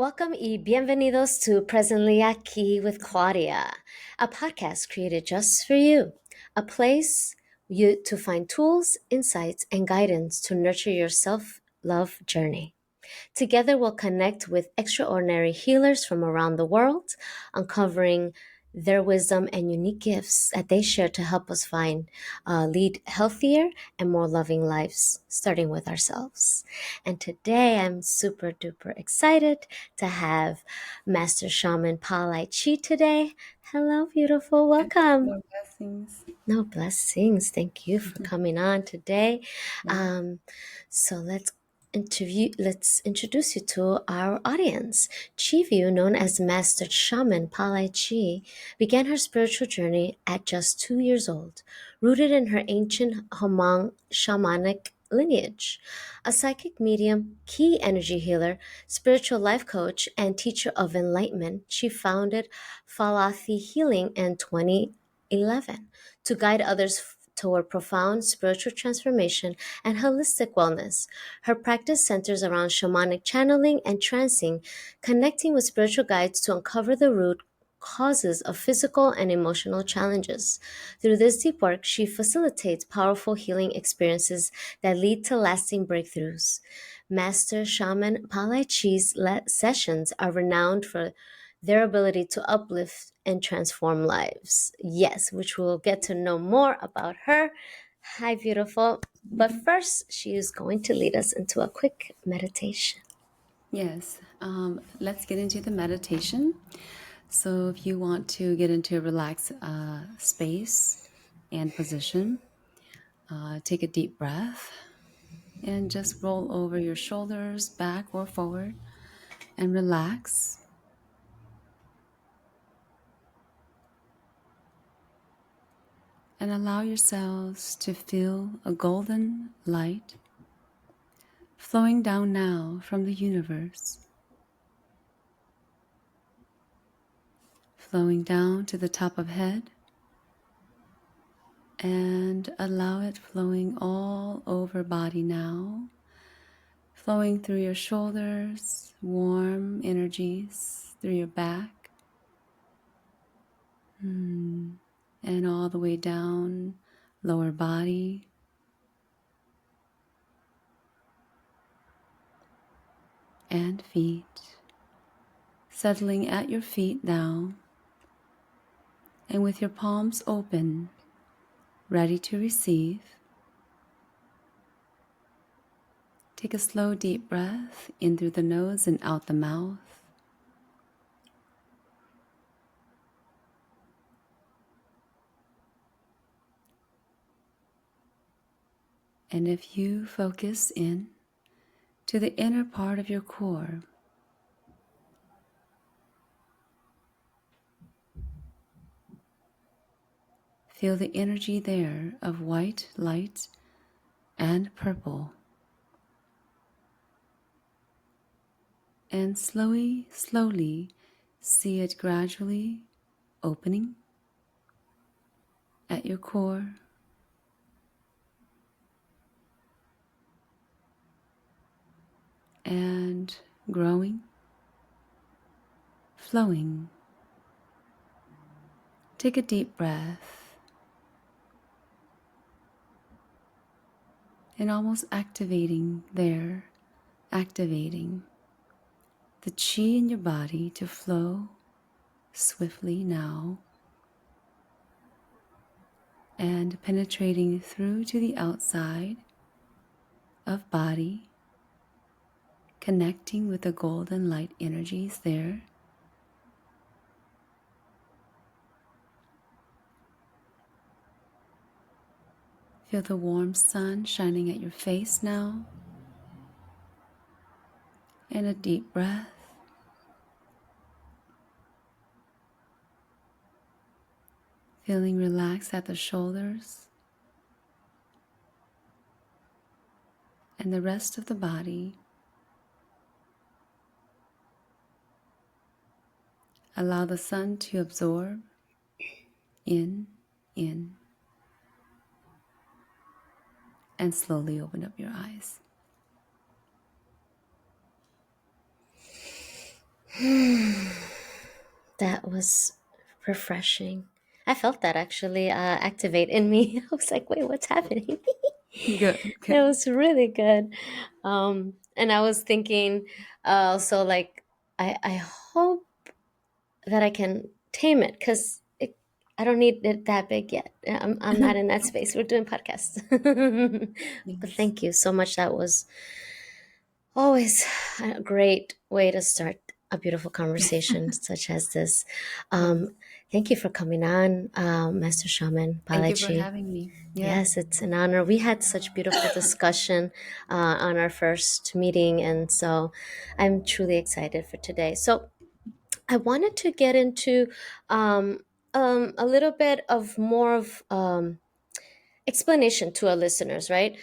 Welcome y bienvenidos to Presently Aquí with Claudia, a podcast created just for you, a place you to find tools, insights, and guidance to nurture your self-love journey. Together, we'll connect with extraordinary healers from around the world, uncovering their wisdom and unique gifts that they share to help us lead healthier and more loving lives, starting with ourselves. And today, I'm super duper excited to have Master Shaman PaLiChee today. Hello, beautiful. Welcome. More blessings. No blessings. Thank you for coming on today. Yeah. Um, so let's introduce you to our audience. Chee Vue, known as Master Shaman PaLiChee, began her spiritual journey at just 2 years old, rooted in her ancient Hmong shamanic lineage. A psychic medium, key energy healer, spiritual life coach, and teacher of enlightenment, she founded Falathi Healing in 2011 to guide others toward profound spiritual transformation and holistic wellness. Her practice centers around shamanic channeling and trancing, connecting with spiritual guides to uncover the root causes of physical and emotional challenges. Through this deep work, she facilitates powerful healing experiences that lead to lasting breakthroughs. Master Shaman PaLiChee's sessions are renowned for their ability to uplift and transform lives. Yes, which we'll get to know more about her. Hi, beautiful. But first, she is going to lead us into a quick meditation. Yes. Let's get into the meditation. So, if you want to get into a relaxed space and position, take a deep breath and just roll over your shoulders back or forward and relax. And allow yourselves to feel a golden light flowing down now from the universe, flowing down to the top of head, and allow it flowing all over body now, flowing through your shoulders, warm energies through your back, and all the way down, lower body, and feet, settling at your feet now, and with your palms open, ready to receive. Take a slow, deep breath in through the nose and out the mouth. And if you focus in to the inner part of your core, feel the energy there of white light and purple. And slowly see it gradually opening at your core, and growing, flowing. Take a deep breath and almost activating the chi in your body to flow swiftly now and penetrating through to the outside of body, connecting with the golden light energies there. Feel the warm sun shining at your face now, and a deep breath. Feeling relaxed at the shoulders and the rest of the body. Allow the sun to absorb in, and slowly open up your eyes. That was refreshing. I felt that actually activate in me. I was like, wait, what's happening? Good, It good. was really good. And I was thinking also, like, I hope that I can tame it because I don't need it that big yet. I'm not in that space. We're doing podcasts. But Yes, thank you so much. That was always a great way to start a beautiful conversation such as this. yes. Um, Thank you for coming on, Master Shaman Thank you for PaLiChee. having me. Yeah. Yes, it's an honor. We had such beautiful discussion on our first meeting, and so I'm truly excited for today. So I wanted to get into a little bit of more of explanation to our listeners, right?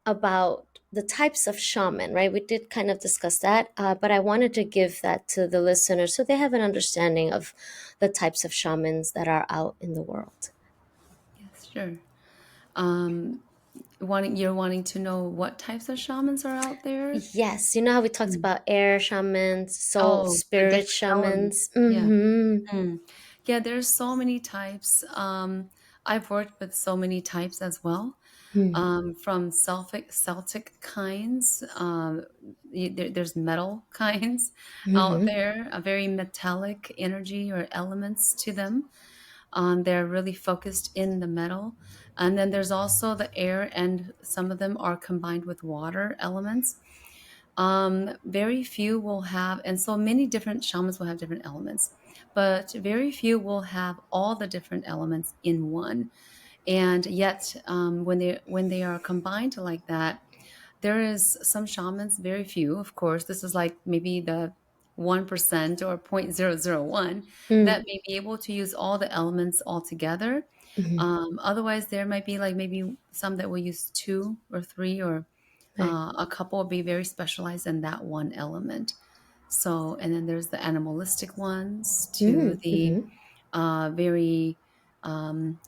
About the types of shaman, right? We did kind of discuss that, but I wanted to give that to the listeners so they have an understanding of the types of shamans that are out in the world. Yes, sure. Um, you're wanting to know what types of shamans are out there? Yes, you know how we talked Mm. about air shamans, soul, Oh, the spirit different elements. shamans. Yeah. Mm-hmm. Mm. Yeah, there's so many types. I've worked with so many types as well. From Celtic kinds. There's metal kinds out Mm-hmm. there, a very metallic energy or elements to them. They're really focused in the metal. And then there's also the air, and some of them are combined with water elements. Very few will have, and so many different shamans will have different elements, but very few will have all the different elements in one. And yet, when they are combined like that, there is some shamans, very few, of course. This is like maybe the 1% or 0.001 that may be able to use all the elements all together. Mm-hmm. Otherwise, there might be like maybe some that will use two or three, or Right. a couple will be very specialized in that one element. So, and then there's the animalistic ones to the Mm-hmm. very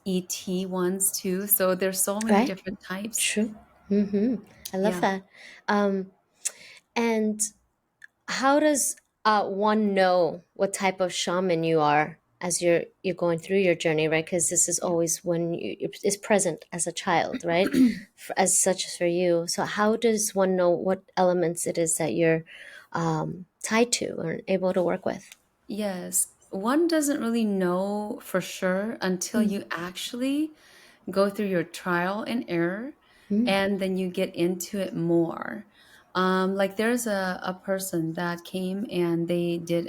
ET ones too. So there's so many Right. different types. True. Mm-hmm. I love Yeah. that. Um, and how does one know what type of shaman you are as you're going through your journey, right? Because this is Yeah. always when is present as a child, right? As such as for you. So how does one know what elements it is that you're tied to or able to work with? Yes. One doesn't really know for sure until Mm, you actually go through your trial and error, mm, and then you get into it more. Like there's a person that came, and we did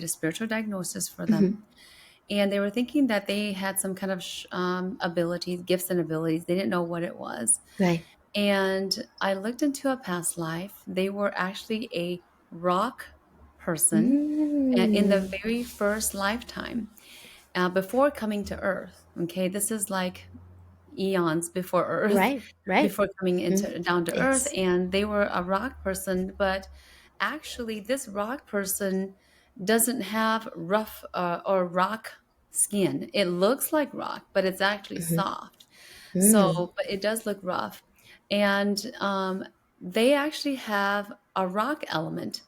a spiritual diagnosis for them, mhm. and they were thinking that they had some kind of abilities, gifts and abilities. They didn't know what it was. Right. And I looked into a past life. They were actually a rock person in the Mm, very first lifetime, before coming to Earth. Okay, this is like eons before Earth, right. Right. before coming Mm, into down to Earth, yes. and they were a rock person. But actually, this rock person doesn't have rough or rock skin. It looks like rock, but it's actually soft. Mm, So, but it does look rough, and they actually have a rock element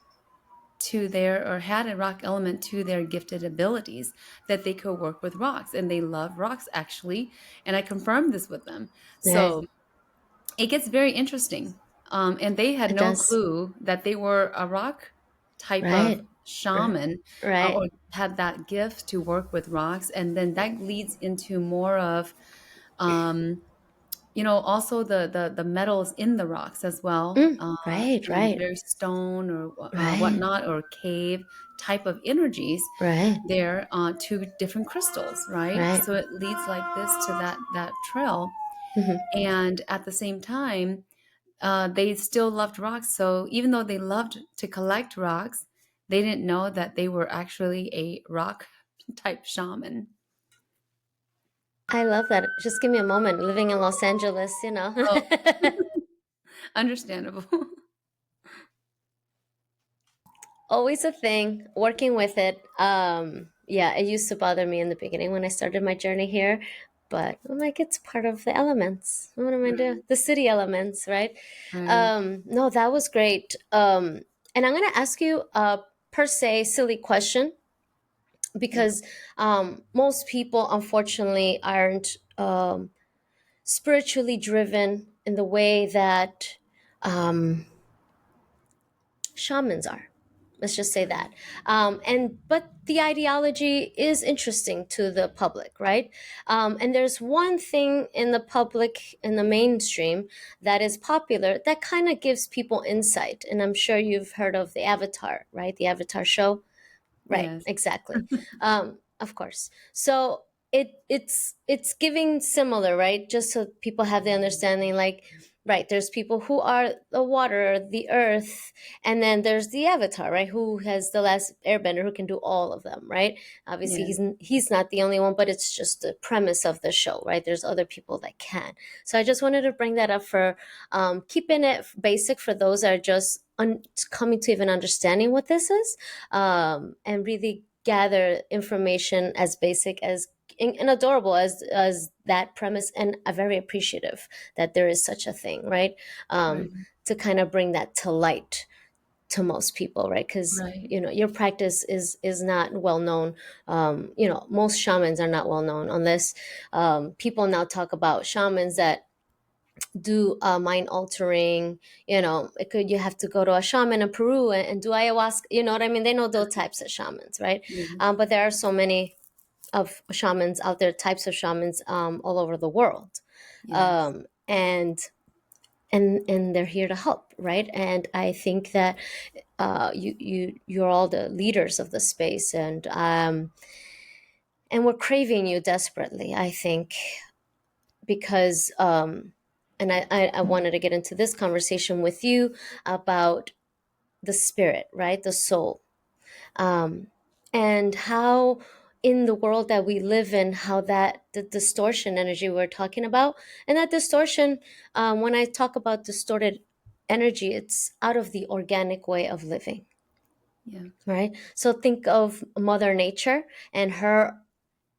to their, or had a rock element to their gifted abilities, that they could work with rocks, and they love rocks actually. And I confirmed this with them. right. So it gets very interesting. And they had It no does. clue that they were a rock type of Right. R- shaman, Right. or had that gift to work with rocks. And then that leads into more of, um, also the metals in the rocks as well, Mm, right. Right. very stone or Right. whatnot, or cave type of energies Right. there, to different crystals, right? Right. So it leads like this to that trail. Hmm. And at the same time, they still loved rocks. So even though they loved to collect rocks, they didn't know that they were actually a rock type shaman. I love that. Just give me a moment. Living in Los Angeles. Oh, understandable. Always a thing. Working with it. Yeah, it used to bother me in the beginning when I started my journey here, but I'm like, it's part of the elements. What am I doing? Right, The city elements, right? right. No, that was great. And I'm gonna ask you per se silly question Yeah. because most people unfortunately aren't spiritually driven in the way that um, shamans are. Let's just say Right. that. And but the ideology is interesting to the public, right? And there's one thing in the public, in the mainstream, that is popular that kind of gives people insight. And I'm sure you've heard of the Avatar, right? The Avatar show. Right, Yes. exactly. Of course. So it's giving similar, right? Just so people have the understanding, like, right, there's people who are the water, the earth, and then there's the avatar, right? Who has the last airbender who can do all of them, right? Obviously, Yes. he's not the only one, but it's just the premise of the show, right? There's other people that can. So I just wanted to bring that up for keeping it basic for those that are just coming to even understanding what this is, and really gather information as basic as and adorable as that premise, and are very appreciative that there is such a thing, right? Right. To kind of bring that to light to most people, right? Because Right. your practice is not well known. Most shamans are not well known unless people now talk about shamans that do mind altering. You have to go to a shaman in Peru and do ayahuasca. You know what I mean? They know those types of shamans, right? Yes. But there are so many of shamans out there, types of shamans, all over the world, Yes. and and they're here to help, right? And I think that you're all the leaders of the space, and we're craving you desperately, I think, because and I wanted to get into this conversation with you about the spirit, right? The soul, um, and how in the world that we live in, how that the distortion energy we're talking about, and that distortion, when I talk about distorted energy, it's out of the organic way of living, Yeah. right? So think of Mother Nature and her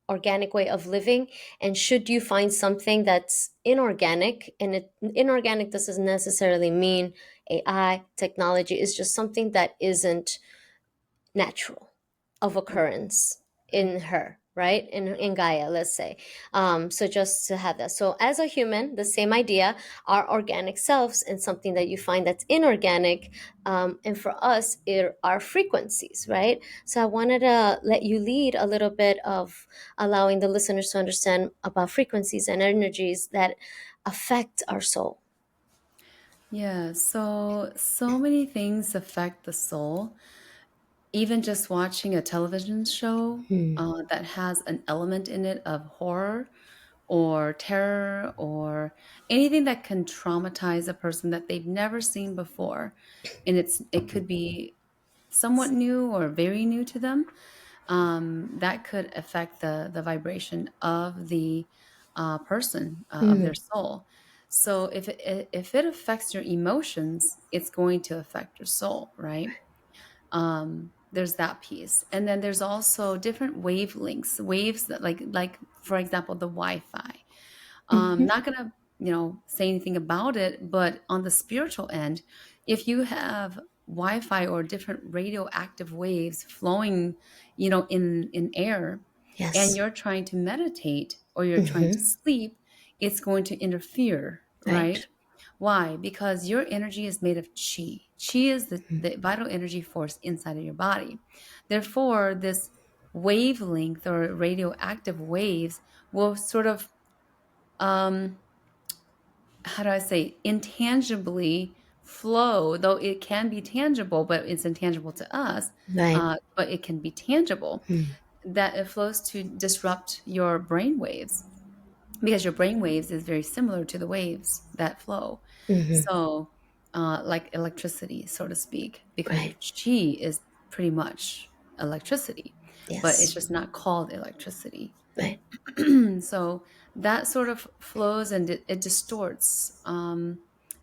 organic way of living, and should you find something that's inorganic, and inorganic doesn't necessarily mean AI technology, is just something that isn't natural of Right. occurrence in Right. her, right? In Gaia, let's say. So just to have that. So as a human, the same idea, our organic selves, and something that you find that's inorganic. And for us, it are frequencies, right? So I wanted to let you lead a little bit of allowing the listeners to understand about frequencies and energies that affect our soul. Yeah. So many things affect the soul. Even just watching a television show Hmm. that has an element in it of horror or terror or anything that can traumatize a person that they've never seen before, and it could be somewhat new or very new to them, that could affect the vibration of the person, of Hmm. their soul. So if it affects your emotions, it's going to affect your soul, right? There's that piece, and then there's also different wavelengths, waves that, like for example, the Wi-Fi. Hmm. Not gonna, say anything about it, but on the spiritual end, if you have Wi-Fi or different radioactive waves flowing, in air, and Yes. you're trying to meditate or you're trying to Hmm. sleep, it's going to interfere, Right. right? Why? Because your energy is made of chi. Chi is the vital energy force inside of your body. Therefore, this wavelength or radioactive waves will sort of, um, how do I say, intangibly flow, though it can be tangible, but it's intangible to us, Right. but it can be tangible, Hmm. that it flows to disrupt your brain waves, because your brain waves is very similar to the waves that flow. Hmm. So, like electricity, so to speak, because your Right. chi is pretty much electricity, but it's Yes. just not called electricity. Right. So that sort of flows, and it distorts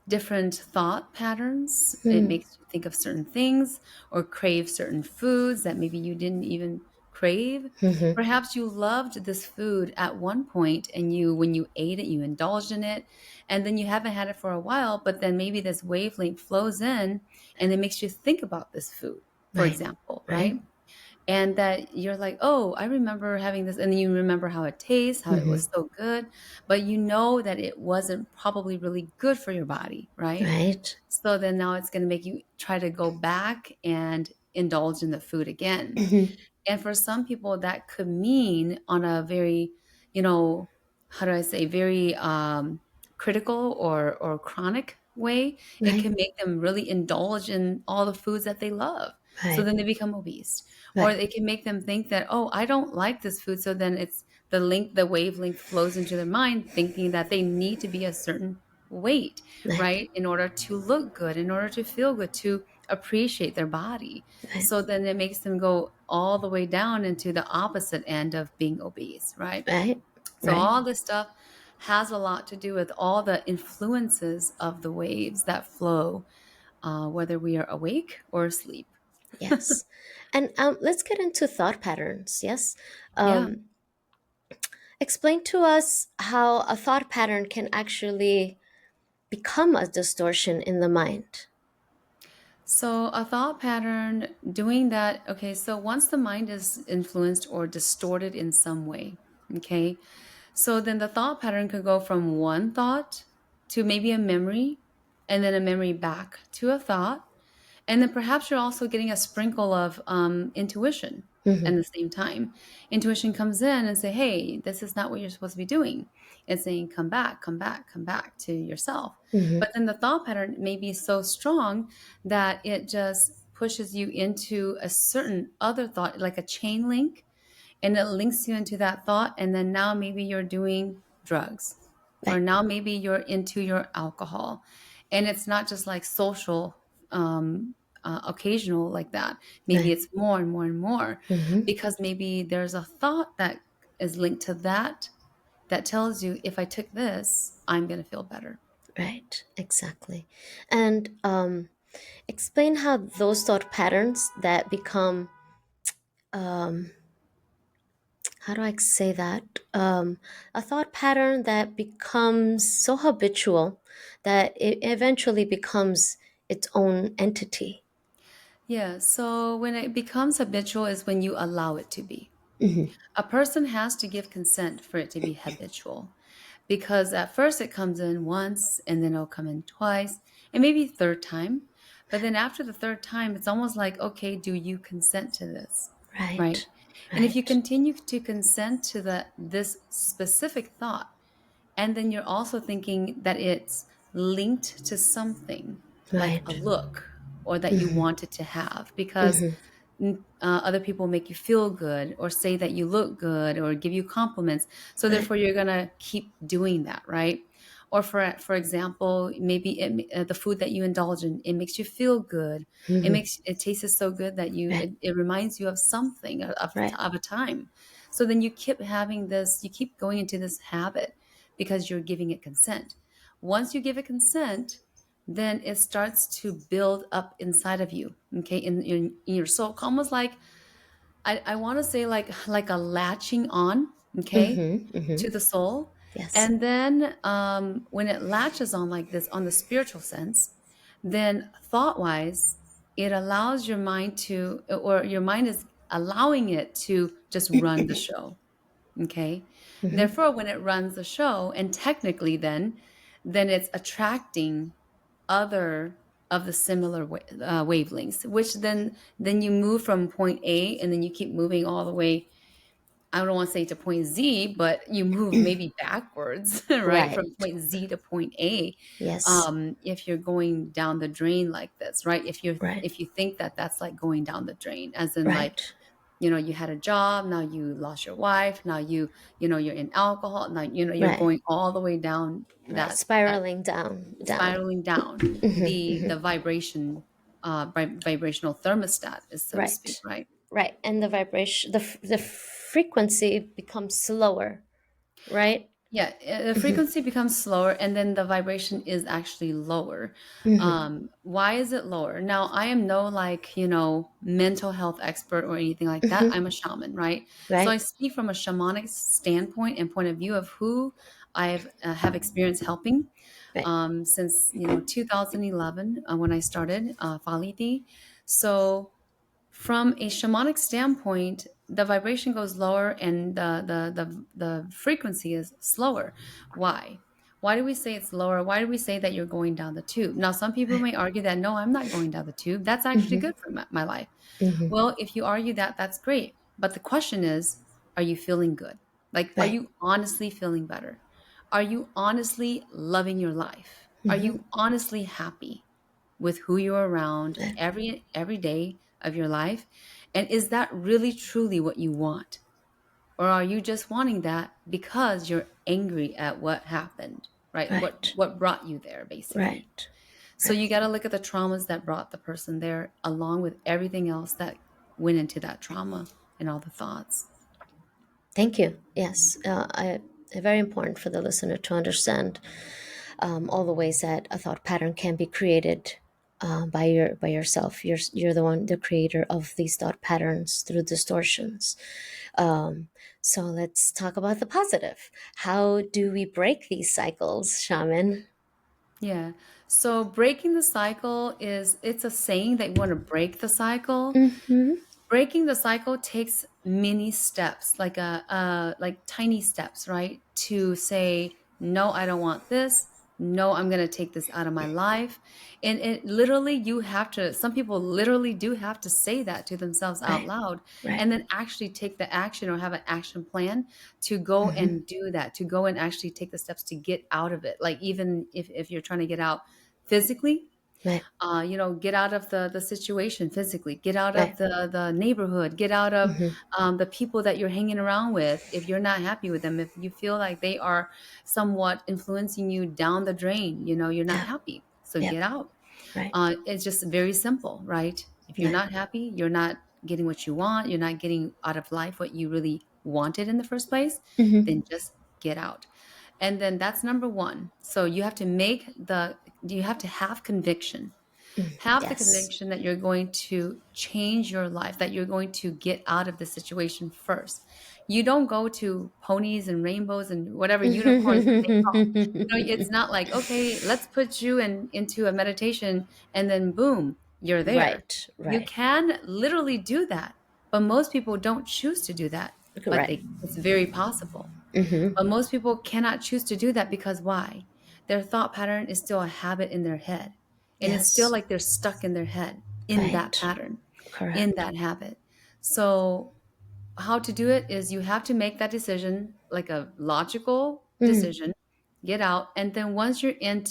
different thought patterns. It Mm. makes you think of certain things or crave certain foods that maybe you didn't even crave. Hmm. Perhaps you loved this food at one point, and when you ate it, you indulged in it, and then you haven't had it for a while, but then maybe this wavelength flows in and it makes you think about this food. for Right. example, Right. right? And that you're like, oh, I remember having this, and then you remember how it tastes, how it Mm-hmm. was so good, but you know that it wasn't probably really good for your body, right? Right. So then now it's going to make you try to go back and indulge in the food again. Mm-hmm. And for some people, that could mean on a very, you know, how do I say, very critical or chronic way, it Right. can make them really indulge in all the foods that they love. So Right. then they become obese. Or Right. it can make them think that, oh, I don't like this food. So then it's the wavelength flows into their mind, thinking that they need to be a certain weight, Right. right? In order to look good, in order to feel good, to appreciate their body. Right. So then it makes them go all the way down into the opposite end of being obese, right? Right. So Right. all this stuff has a lot to do with all the influences of the waves that flow, whether we are awake or asleep. Yes. And let's get into thought patterns. Yes. Yeah. Um, explain to us how a thought pattern can actually become a distortion in the mind. So a thought pattern doing that, okay, so once the mind is influenced or distorted in some way, okay, so then the thought pattern could go from one thought to maybe a memory, and then a memory back to a thought. And then perhaps you're also getting a sprinkle of intuition at Mm-hmm. the same time. Intuition comes in and say, hey, this is not what you're supposed to be doing. It's saying, come back, come back, come back to yourself. Mm-hmm. But then the thought pattern may be so strong that it just pushes you into a certain other thought, like a chain link, and it links you into that thought. And then now maybe you're doing drugs, or Right. now maybe you're into your alcohol. And it's not just like social, occasional like that. Maybe Right. it's more and more and more, Mm-hmm. because maybe there's a thought that is linked to that that tells you, if I took this, I'm going to feel better. Right. Exactly. And explain how those thought patterns that become how do I say that? A thought pattern that becomes so habitual that it eventually becomes its own entity. Yeah. So when it becomes habitual is when you allow it to be. Mm-hmm. A person has to give consent for it to be habitual, because at first it comes in once and then it'll come in twice and maybe third time. But then after the third time, it's almost like, okay, do you consent to this? Right. Right. And if you Right. continue to consent to this specific thought, and then you're also thinking that it's linked to something like a Right. look, or that you Mm-hmm. want it to have, because Mm-hmm. other people make you feel good or say that you look good or give you compliments. So Right. therefore, you're gonna keep doing that, right? Or for example, maybe the food that you indulge in, it makes you feel good. Mm-hmm. It tastes so good that Right. it reminds you of something, Right. of a time. So then you keep having this, you keep going into this habit because you're giving it consent. Once you give it consent, then it starts to build up inside of you, okay, in your soul, almost like, I want to say like a latching on, okay, Mm-hmm. Mm-hmm. to the soul. Yes. And then when it latches on like this on the spiritual sense, then thought wise, it allows your mind to, or your mind is allowing it to just run the show. Okay. Mm-hmm. Therefore, when it runs the show, and technically then it's attracting other of the similar wavelengths, which then you move from point A, and then you keep moving all the way. I don't want to say to point Z, but you move maybe backwards, right? From Right. point Z to point A. Yes. If you're going down the drain like this, right? Right. If you think that that's like going down the drain, as in like, Right. you had a job, now you lost your wife, now you're in alcohol, now you're Right. going all the way down Right. that Spiraling down. Down. spiraling down Mm-hmm. the Mm-hmm. vibration, vibrational thermostat, is so to speak, Right. right? Right. And the vibration, the frequency becomes slower. Right. Yeah, the Mm-hmm. frequency becomes slower, and then the vibration is actually lower. Mm-hmm. Why is it lower? Now, I am no like, mental health expert or anything like that. Mm-hmm. I'm a shaman, right? So I Right. speak from a shamanic standpoint and point of view of who I've have experience helping Right. since 2011, when I started PaLiChee. So From a shamanic standpoint, the vibration goes lower and the frequency is slower. Why? Why do we say it's lower? Why do we say that you're going down the tube? Now, some people Right. may argue that no, I'm not going down the tube. That's actually Mm-hmm. good for my life. Mm-hmm. Well, if you argue that, that's great. But the question is, are you feeling good? Like, are Right. you honestly feeling better? Are you honestly loving your life? Are Mm-hmm. you honestly happy with who you're around Right. every day of your life? And is that really truly what you want? Or are you just wanting that because you're angry at what happened, right? Right. What brought you there basically? Right. So Right. you got to look at the traumas that brought the person there along with everything else that went into that trauma and all the thoughts. Thank you. Yes, very important for the listener to understand all the ways that a thought pattern can be created by yourself. You're the one, the creator of these thought patterns through distortions. Um, so let's talk about the positive. How do we break these cycles, shaman? Yeah. So breaking the cycle is it's a saying that you want to break the cycle. Mm-hmm. Breaking the cycle takes many steps, like tiny steps, right? To say, no, I don't want this. No, I'm going to take this out of my life. And it literally, you have to, some people literally do have to say that to themselves out Right. loud Right. and then actually take the action or have an action plan to go Mm-hmm. and do that, to go and actually take the steps to get out of it. Like even if you're trying to get out physically, Right. get out of the situation physically, get out Right. of the neighborhood, get out of Mm-hmm. the people that you're hanging around with. If you're not happy with them, if you feel like they are somewhat influencing you down the drain, you're not Yeah. happy. So Yep. get out. Right. It's just very simple, right? If you're Right. not happy, you're not getting what you want, you're not getting out of life what you really wanted in the first place, Mm-hmm. then just get out. And then that's number one. So you have to have conviction. Have the Yes. conviction that you're going to change your life, that you're going to get out of the situation first. You don't go to ponies and rainbows and whatever unicorns that they call. It's not like, okay, let's put you into a meditation and then boom, you're there. Right. You Right. can literally do that, but most people don't choose to do that, but Right. it's very possible. Mm-hmm. But most people cannot choose to do that because why? Their thought pattern is still a habit in their head. And it's still Yes. like they're stuck in their head in that Right. pattern, in Correct. that habit. So, how to do it is you have to make that decision, like a logical Mm. decision, get out. And then once you're in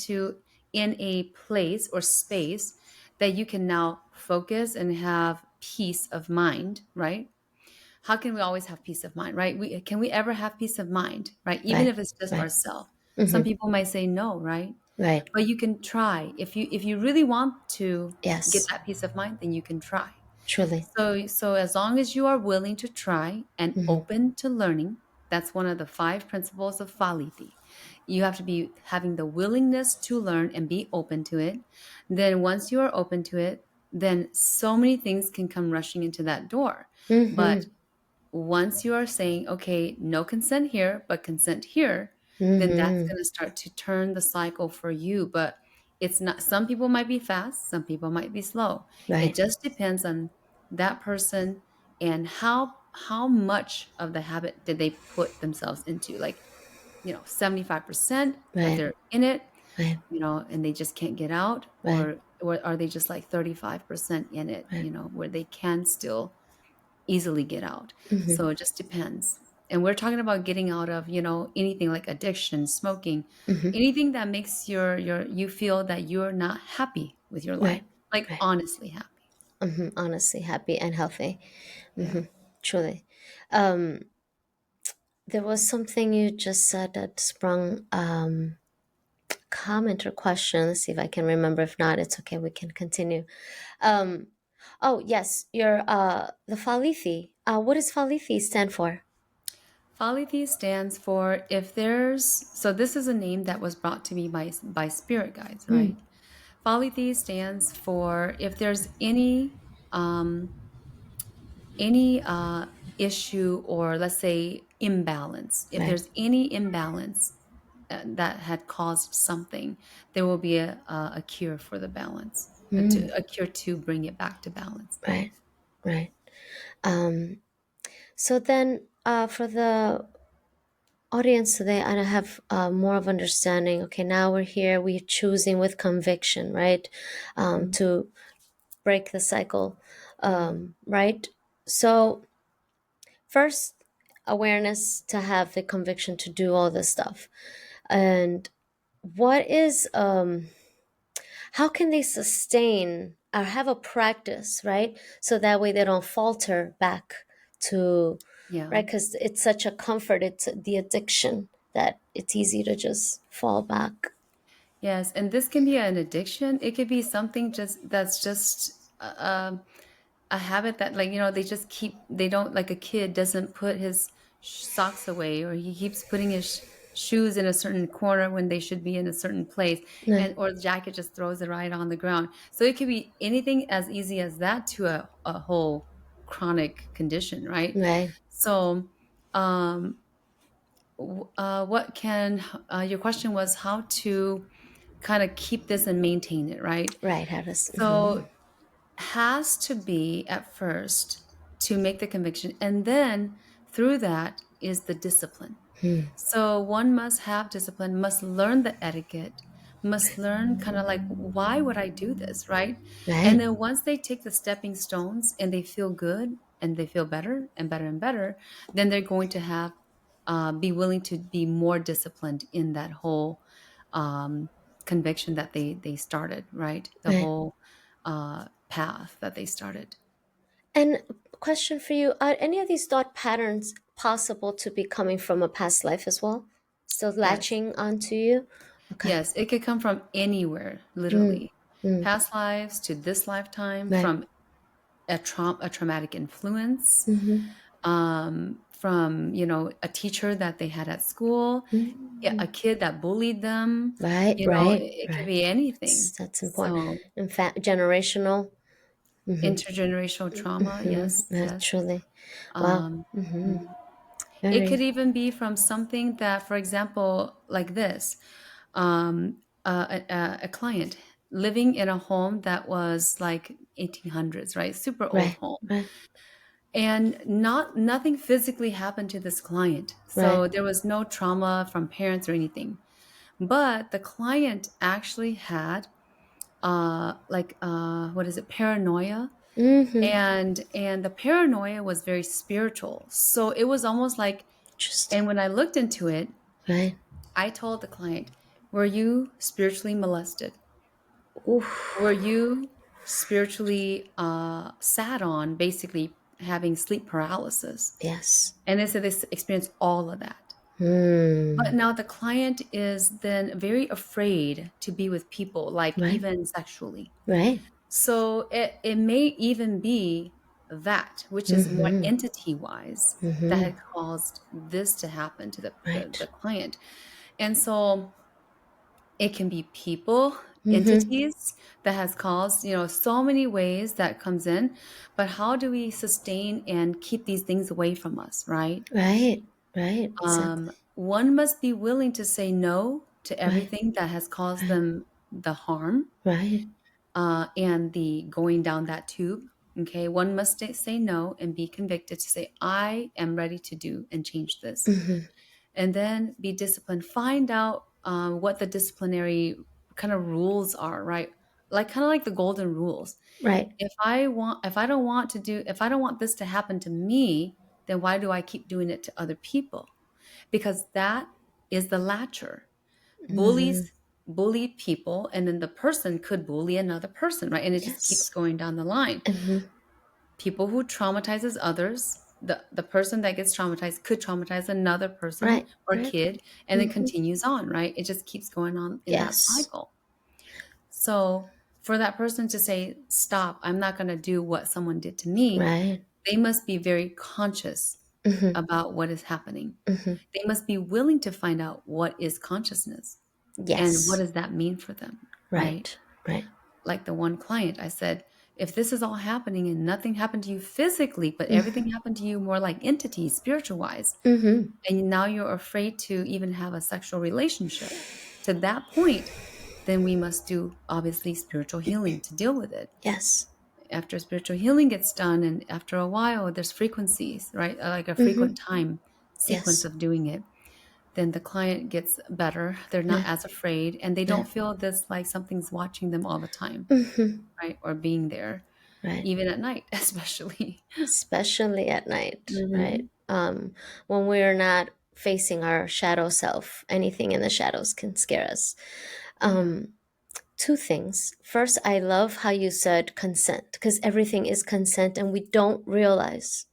a place or space that you can now focus and have peace of mind, right? How can we always have peace of mind, right? Can we ever have peace of mind, right? Even Right. if it's just Right. ourselves. Some Mm-hmm. people might say no, right? Right. But you can try. If you really want to get Yes. that peace of mind, then you can try. Truly. So as long as you are willing to try and Mm-hmm. open to learning, that's one of the five principles of PaLiChee. You have to be having the willingness to learn and be open to it. Then once you are open to it, then so many things can come rushing into that door. But Mm-hmm. once you are saying, okay, no consent here, but consent here, then that's Mm-hmm. going to start to turn the cycle for you. But it's not, some people might be fast, some people might be slow. It Right. just depends on that person and how much of the habit did they put themselves into. Like, 75% that Right. they're in it, Right. and they just can't get out, Right. or are they just like 35% in it, Right. where they can still easily get out. Mm-hmm. So it just depends. And we're talking about getting out of, anything like addiction, smoking, Mm-hmm. anything that makes you feel that you're not happy with your life. Right. Like Right. honestly happy. Mm-hmm. Honestly, happy and healthy. Yeah. Mm-hmm. Truly. Um, there was something you just said that sprung comment or question. Let's see if I can remember. If not, it's okay. We can continue. Um, oh yes, your the Falithi. What does Falithi stand for? PaLiChee stands for if there's so this is a name that was brought to me by spirit guides, Mm, right? PaLiChee stands for if there's um, any issue or let's say imbalance, if right. there's any imbalance that had caused something, there will be a cure for the balance, Mm, a cure to bring it back to balance. right. right. Um, so then, for the audience today, I have more of understanding. Okay, now we're here. We're choosing with conviction, right, Mhm. to break the cycle, right. So first, awareness to have the conviction to do all this stuff, and what is how can they sustain or have a practice, right? So that way they don't falter back to, Yeah. right? Because it's such a comfort, it's the addiction that it's easy to just fall back. Yes, and this can be an addiction. It could be something just that's just a habit that, like, they just keep, they don't, like, a kid doesn't put his socks away, or he keeps putting his shoes in a certain corner when they should be in a certain place, Right, and or the jacket just throws it right on the ground. So it could be anything as easy as that to a whole chronic condition, right? right, So um what can your question was how to kind of keep this and maintain it, right? right. How does, So has to be at first to make the conviction, and then through that is the discipline. So one must have discipline, must learn the etiquette, must learn kind of like, why would I do this, right? And right, then once they take the stepping stones and they feel good and they feel better and better and better, then they're going to have be willing to be more disciplined in that whole um, conviction that they started, right? The right. whole path that they started. And question for you: are any of these thought patterns possible to be coming from a past life as well? Still Yes. latching onto you? Okay. Yes, it could come from anywhere, Mm, literally. mm, Past lives to this lifetime, right. from a traumatic influence, Mm-hmm. from, a teacher that they had at school, yeah, Mm-hmm. a kid that bullied them, Right, it, right, it could right. be anything. That's important. So In fact, generational. intergenerational trauma, yes, yes. Truly. Wow. Um, Mm-hmm. mhm. It could Very. even be from something that, for example, like this, a client living in a home that was like 1800s, right? Super old Right, home. right, And nothing physically happened to this client. right. So there was no trauma from parents or anything. But the client actually had what is it, paranoia, Mm-hmm. and the paranoia was very spiritual. So it was almost like, Interesting. and when I looked into it, Right. I told the client, were you spiritually molested? Oof. Were you spiritually sat on, basically having sleep paralysis? Yes. And they said they experienced all of that. But Hmm. now the client is then very afraid to be with people, like Right, even sexually. right. So it may even be that, which is more Mm-hmm. entity wise, that Mm-hmm. had caused this to happen to the Right. client. And so it can be people, Mm-hmm. entities that has caused, so many ways that comes in. But how do we sustain and keep these things away from us, right? Right, right. Exactly. One must be willing to say no to Right, everything that has caused right, them the harm, right. and the going down that tube. Okay, one must say no and be convicted to say, I am ready to do and change this, Mm-hmm. and then be disciplined. Find out what the disciplinary kind of rules are, right? Like, kind of like the golden rules. Right. If I don't want this to happen to me, then why do I keep doing it to other people? Because that is the latcher. Mm-hmm. Bullies bully people, and then the person could bully another person, right? And it just keeps Yes. going down the line. Mm-hmm. People who traumatizes others, the person that gets traumatized could traumatize another person Right, or right. kid, and then Mm-hmm. continues on, right? It just keeps going on in that Yes. cycle. So for that person to say, stop, I'm not going to do what someone did to me, Right. they must be very conscious Mm-hmm. about what is happening. Mm-hmm. They must be willing to find out what is consciousness and what Yes. does that mean for them, right? Right, right. Like the one client, I said, if this is all happening and nothing happened to you physically, but Mm-hmm. everything happened to you more like entities, spiritual wise, Mm-hmm. and now you're afraid to even have a sexual relationship to that point, then we must do obviously spiritual healing to deal with it. Yes. after spiritual healing gets done, and after a while, there's frequencies, right? Like a frequent Mm-hmm. time sequence Yes. of doing it. Then the client gets better. They're not Yeah. as afraid, and they Yeah. don't feel this like something's watching them all the time, Mm-hmm. right? Or being there, Right. even at night, especially. Especially at night, right? Hmm. When we're not facing our shadow self, anything in the shadows can scare us. Yeah. Um, Two things. First, I love how you said consent, because everything is consent and we don't realize,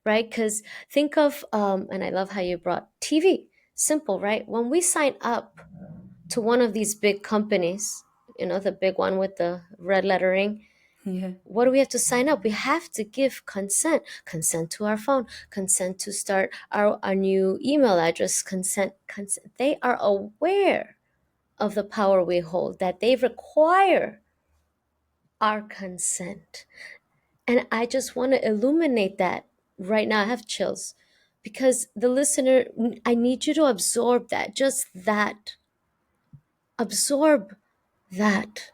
right? Because think of, and I love how you brought TV. Simple, right? When we sign up to one of these big companies, the big one with the red lettering, Yeah. what do we have to sign up? We have to give consent to our phone, consent to start our new email address, consent. They are aware of the power we hold, that they require our consent. And I just want to illuminate that right now. I have chills because the listener, I need you to absorb that, just that, absorb that.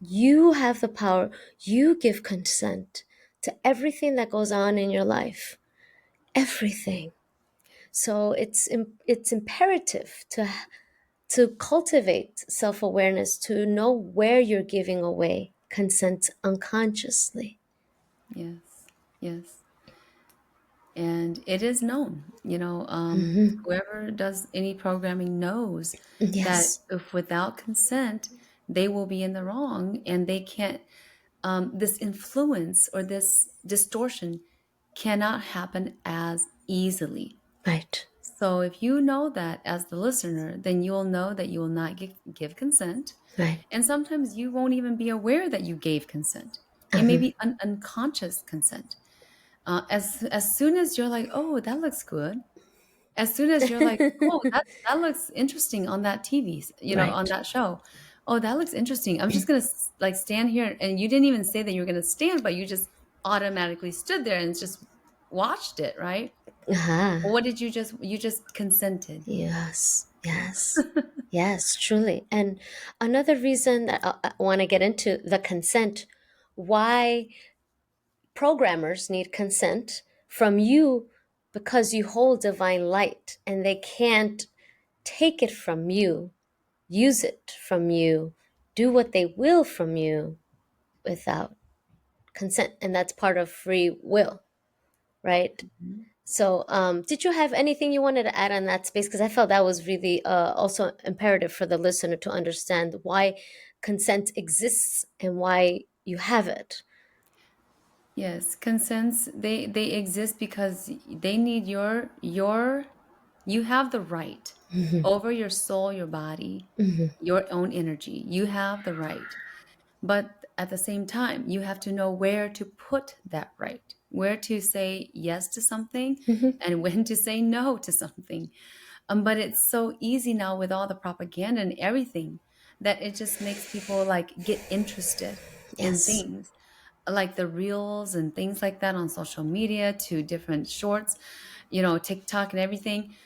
You have the power. You give consent to everything that goes on in your life. Everything. So it's imperative to cultivate self-awareness, to know where you're giving away consent unconsciously. Yes. Yes. And it is known, whoever does any programming knows that Yes. if without consent, they will be in the wrong, and they can't, this influence or this distortion cannot happen as easily. Right. So if you know that as the listener, then you'll know that you will not give consent. Right. And sometimes you won't even be aware that you gave consent. It may Uh-huh. be an unconscious consent. As soon as you're like, oh, that looks good. As soon as you're like, oh, that looks interesting on that TV, on Right. that show. Oh, that looks interesting. I'm just gonna like stand here, and you didn't even say that you were gonna stand, but you just automatically stood there and just watched it, right? Uh-huh. What did you just consented? Yes. Yes. Yes, truly. And another reason that I want to get into the consent, why programmers need consent from you, because you hold divine light and they can't take it from you, use it from you, do what they will from you without consent. And that's part of free will, right? So, did you have anything you wanted to add on that space? Because I felt that was really also imperative for the listener to understand why consent exists and why you have it. Yes, consents, they exist because they need your you have the right over your soul, your body, your own energy. You have the right. But at the same time, you have to know where to put that right, where to say yes to something Hmm. and when to say no to something. But it's so easy now with all the propaganda and everything that it just makes people like get interested in Yes. things like the reels and things like that on social media to different shorts, TikTok and everything.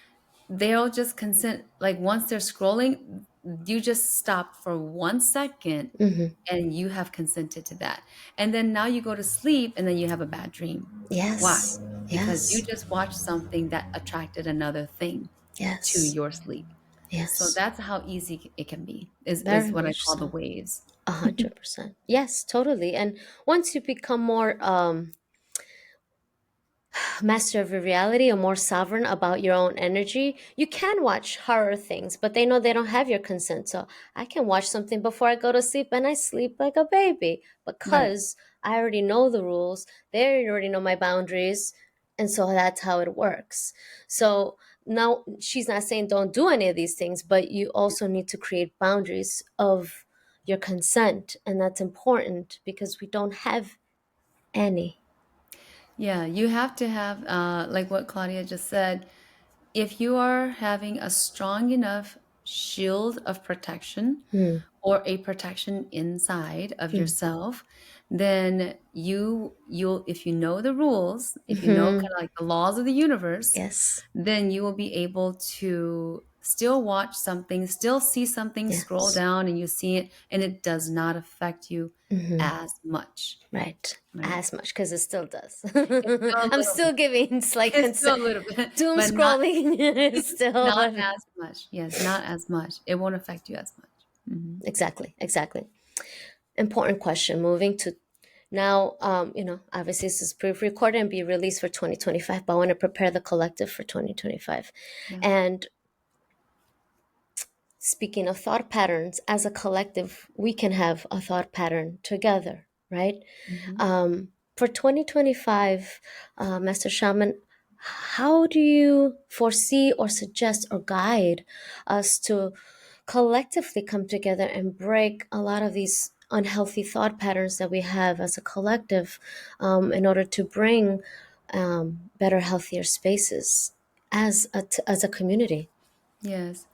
They'll just consent. Like once they're scrolling, you just stop for 1 second Hmm. and you have consented to that. And then now you go to sleep and then you have a bad dream. Why? Yes. Because you Yes. just watched something that attracted another thing to Yes. your sleep. So Yes. that's how easy it can be, is Very what I much call the so. waves. 100%. Yes, totally. And once you become more master of your reality or more sovereign about your own energy, you can watch horror things, but they know they don't have your consent. So I can watch something before I go to sleep and I sleep like a baby Right. because I already know the rules. They already know my boundaries. And so that's how it works. So now she's not saying don't do any of these things, but you also need to create boundaries of your consent. And that's important because we don't have any. Yeah, you have to have, like what Claudia just said, if you are having a strong enough shield of protection Hmm. or a protection inside of Hmm. yourself, then you'll if you know the rules, if you know Hmm. kind of like the laws of the universe, Yes. then you will be able to still watch something, still see something, scroll Yes. down and you see it, and it does not affect you Mm-hmm. as much, Right. right? As much, because it still does. It's still a I'm little still bit. giving it's like It's still a little bit, doom but not scrolling is still not as much. Yes, not as much. It won't affect you as much. Hmm. exactly, exactly. Important question. Moving to now, obviously this is pre-recorded and be released for 2025, but I want to prepare the collective for 2025. Yeah. And speaking of thought patterns, as a collective, we can have a thought pattern together, right? Hmm. For 2025, Master Shaman, how do you foresee or suggest or guide us to collectively come together and break a lot of these unhealthy thought patterns that we have as a collective, in order to bring better, healthier spaces as a community? Yes.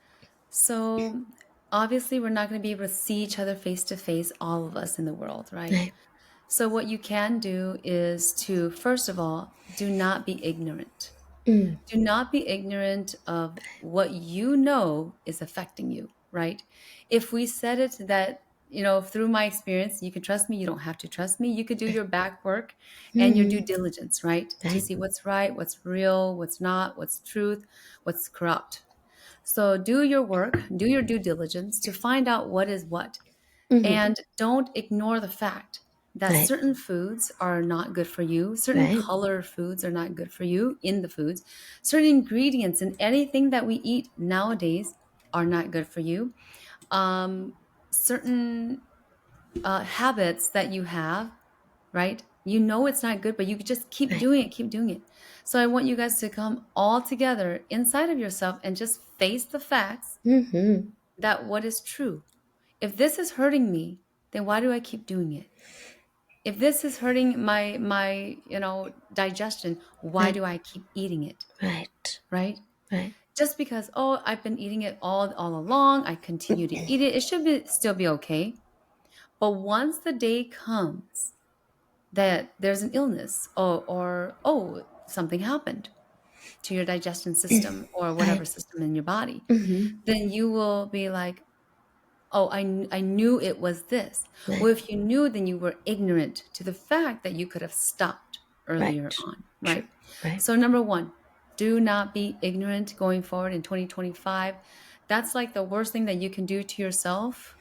So obviously, we're not going to be able to see each other face to face, all of us in the world, right? Right. So, what you can do is to, first of all, do not be ignorant. Mm, Do not be ignorant of what you know is affecting you, right? If we said it that, through my experience, you can trust me, you don't have to trust me. You could do your back work and your due mm, diligence, right? To right. see what's right, what's real, what's not, what's truth, what's corrupt. So do your work, do your due diligence to find out what is what. Mm, And don't ignore the fact that right. certain foods are not good for you, certain Right. color foods are not good for you in the foods, certain ingredients in anything that we eat nowadays are not good for you. Certain habits that you have, right? You know it's not good, but you could just keep Right. doing it, keep doing it. So I want you guys to come all together inside of yourself and just face the facts Mm-hmm. that what is true. If this is hurting me, then why do I keep doing it? If this is hurting my digestion, why Right. do I keep eating it? Right. Right? Right. Just because, oh, I've been eating it all along, I continue to eat it, it should still be okay. But once the day comes that there's an illness, or oh, something happened to your digestion system or whatever Right. system in your body, Mm-hmm. then you will be like, oh, I knew it was this. Right. Well, if you knew, then you were ignorant to the fact that you could have stopped earlier Right. on, True. right? Right. So, number one, do not be ignorant going forward in 2025. That's like the worst thing that you can do to yourself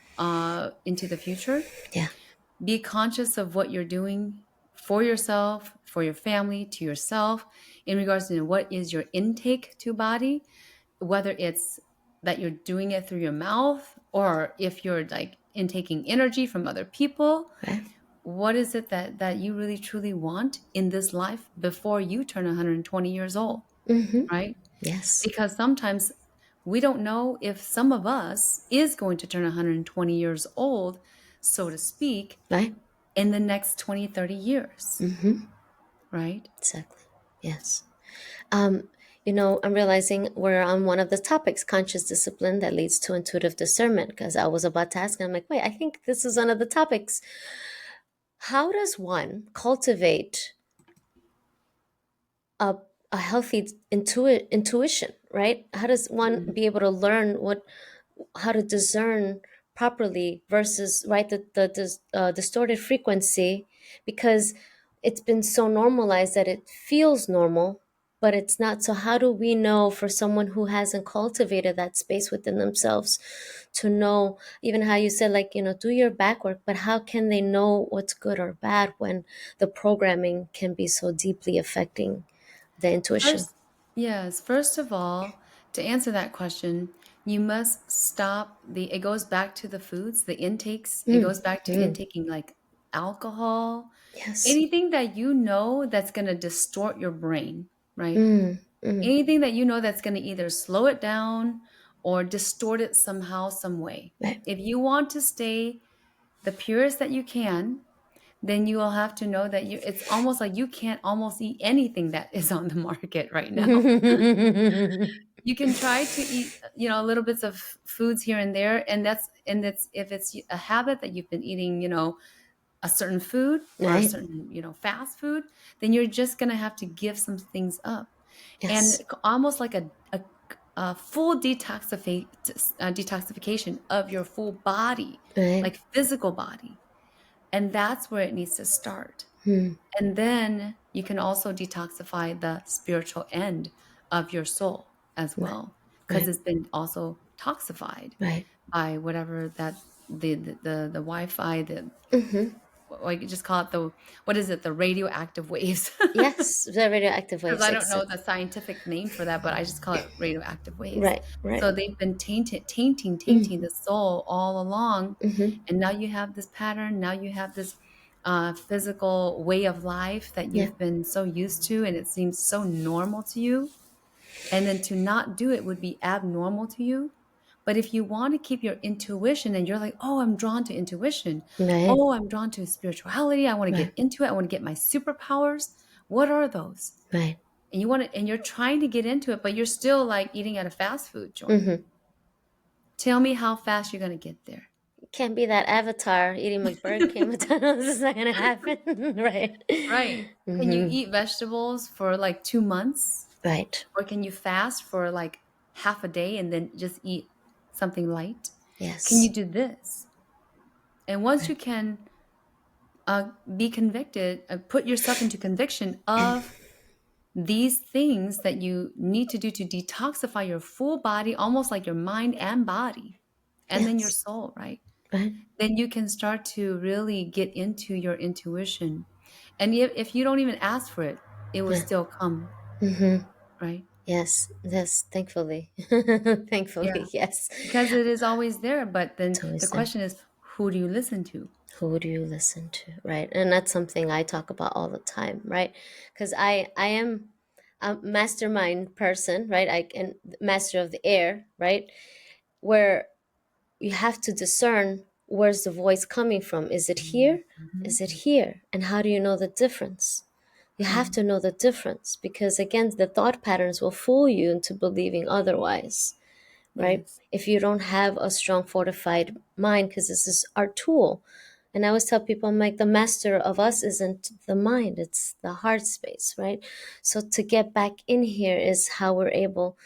into the future. Yeah. Be conscious of what you're doing for yourself, for your family, to yourself, in regards to what is your intake to body, whether it's that you're doing it through your mouth or if you're like intaking energy from other people. Right. What is it that you really truly want in this life before you turn 120 years old, Mm-hmm. right? Yes. Because sometimes we don't know if some of us is going to turn 120 years old, so to speak, Right. in the next 20, 30 years, Mm-hmm. right? Exactly. Yes. Um, I'm realizing we're on one of the topics, conscious discipline that leads to intuitive discernment, because I was about to ask, and I'm like, wait, I think this is one of the topics. How does one cultivate a, a healthy intuition, right? How does one Mhm. be able to learn how to discern properly versus right the distorted frequency, because it's been so normalized that it feels normal, but it's not. So how do we know, for someone who hasn't cultivated that space within themselves, to know, even how you said, like, do your back work, but how can they know what's good or bad when the programming can be so deeply affecting the intuition? First, yes, first of all, to answer that question, you must stop it goes back to the foods, the intakes. It Mm, goes back to mm, intaking like alcohol, yes. anything that you know that's going to distort your brain, right? Mm, mm, Anything that you know that's going to either slow it down or distort it somehow, some way. right. If you want to stay the purest that you can, then you will have to know that it's almost like you can't almost eat anything that is on the market right now. You can try to eat, little bits of foods here and there, and that's if it's a habit that you've been eating, a certain food or a Right. certain, fast food, then you're just going to have to give some things up. And Yes. almost like a full detoxification of your full body, Right. like physical body. And that's where it needs to start. Hmm. And then you can also detoxify the spiritual end of your soul as Right. well, because Right. it's been also toxified Right. by whatever that the Wi-Fi, the Mm-hmm. or you could just call it the, what is it, the radioactive waves. Yes, the radioactive Because waves I don't know exist. the scientific name for that, but I just call it radioactive waves. Right. Right. So they've been tainting Mm-hmm. the soul all along. Mm-hmm. And now you have this pattern. Now you have this physical way of life that Yeah. you've been so used to, and it seems so normal to you. And then to not do it would be abnormal to you. But if you want to keep your intuition and you're like, oh, I'm drawn to intuition. Right. Oh, I'm drawn to spirituality. I want to Right. get into it. I want to get my superpowers. What are those? Right. And you want to, and you're trying to get into it, but you're still like eating at a fast food joint. Mm-hmm. Tell me how fast you're going to get there. Can't be that avatar eating McBurger King McDonald's. It's not gonna happen. Right. Right. Can you Mm-hmm. eat vegetables for like 2 months? Right. Or can you fast for like half a day and then just eat something light? Can Yes. you do this? And once Right. you can be convicted, put yourself into conviction of these things that you need to do to detoxify your full body, almost like your mind and body, and then your Yes. soul, right? Right. Then you can start to really get into your intuition. And if you don't even ask for it, it will Yeah. still come, Mm-hmm. right? Yes. Yes. Thankfully. Yeah, Thankfully. Yes. because it is always there. But then It's the always there. question is, who do you listen to? Who do you listen to? Right. And that's something I talk about all the time. Right. Because I am a mastermind person. Right. I can master of the air. Right. Where you have to discern, where's the voice coming from? Is it here? Mhm. Is it here? And how do you know the difference? You have Right. to know the difference, because again, the thought patterns will fool you into believing otherwise, right? Yes. If you don't have a strong fortified mind, because this is our tool. And I always tell people, I'm like, the master of us isn't the mind, it's the heart space, right? So to get back in here is how we're able.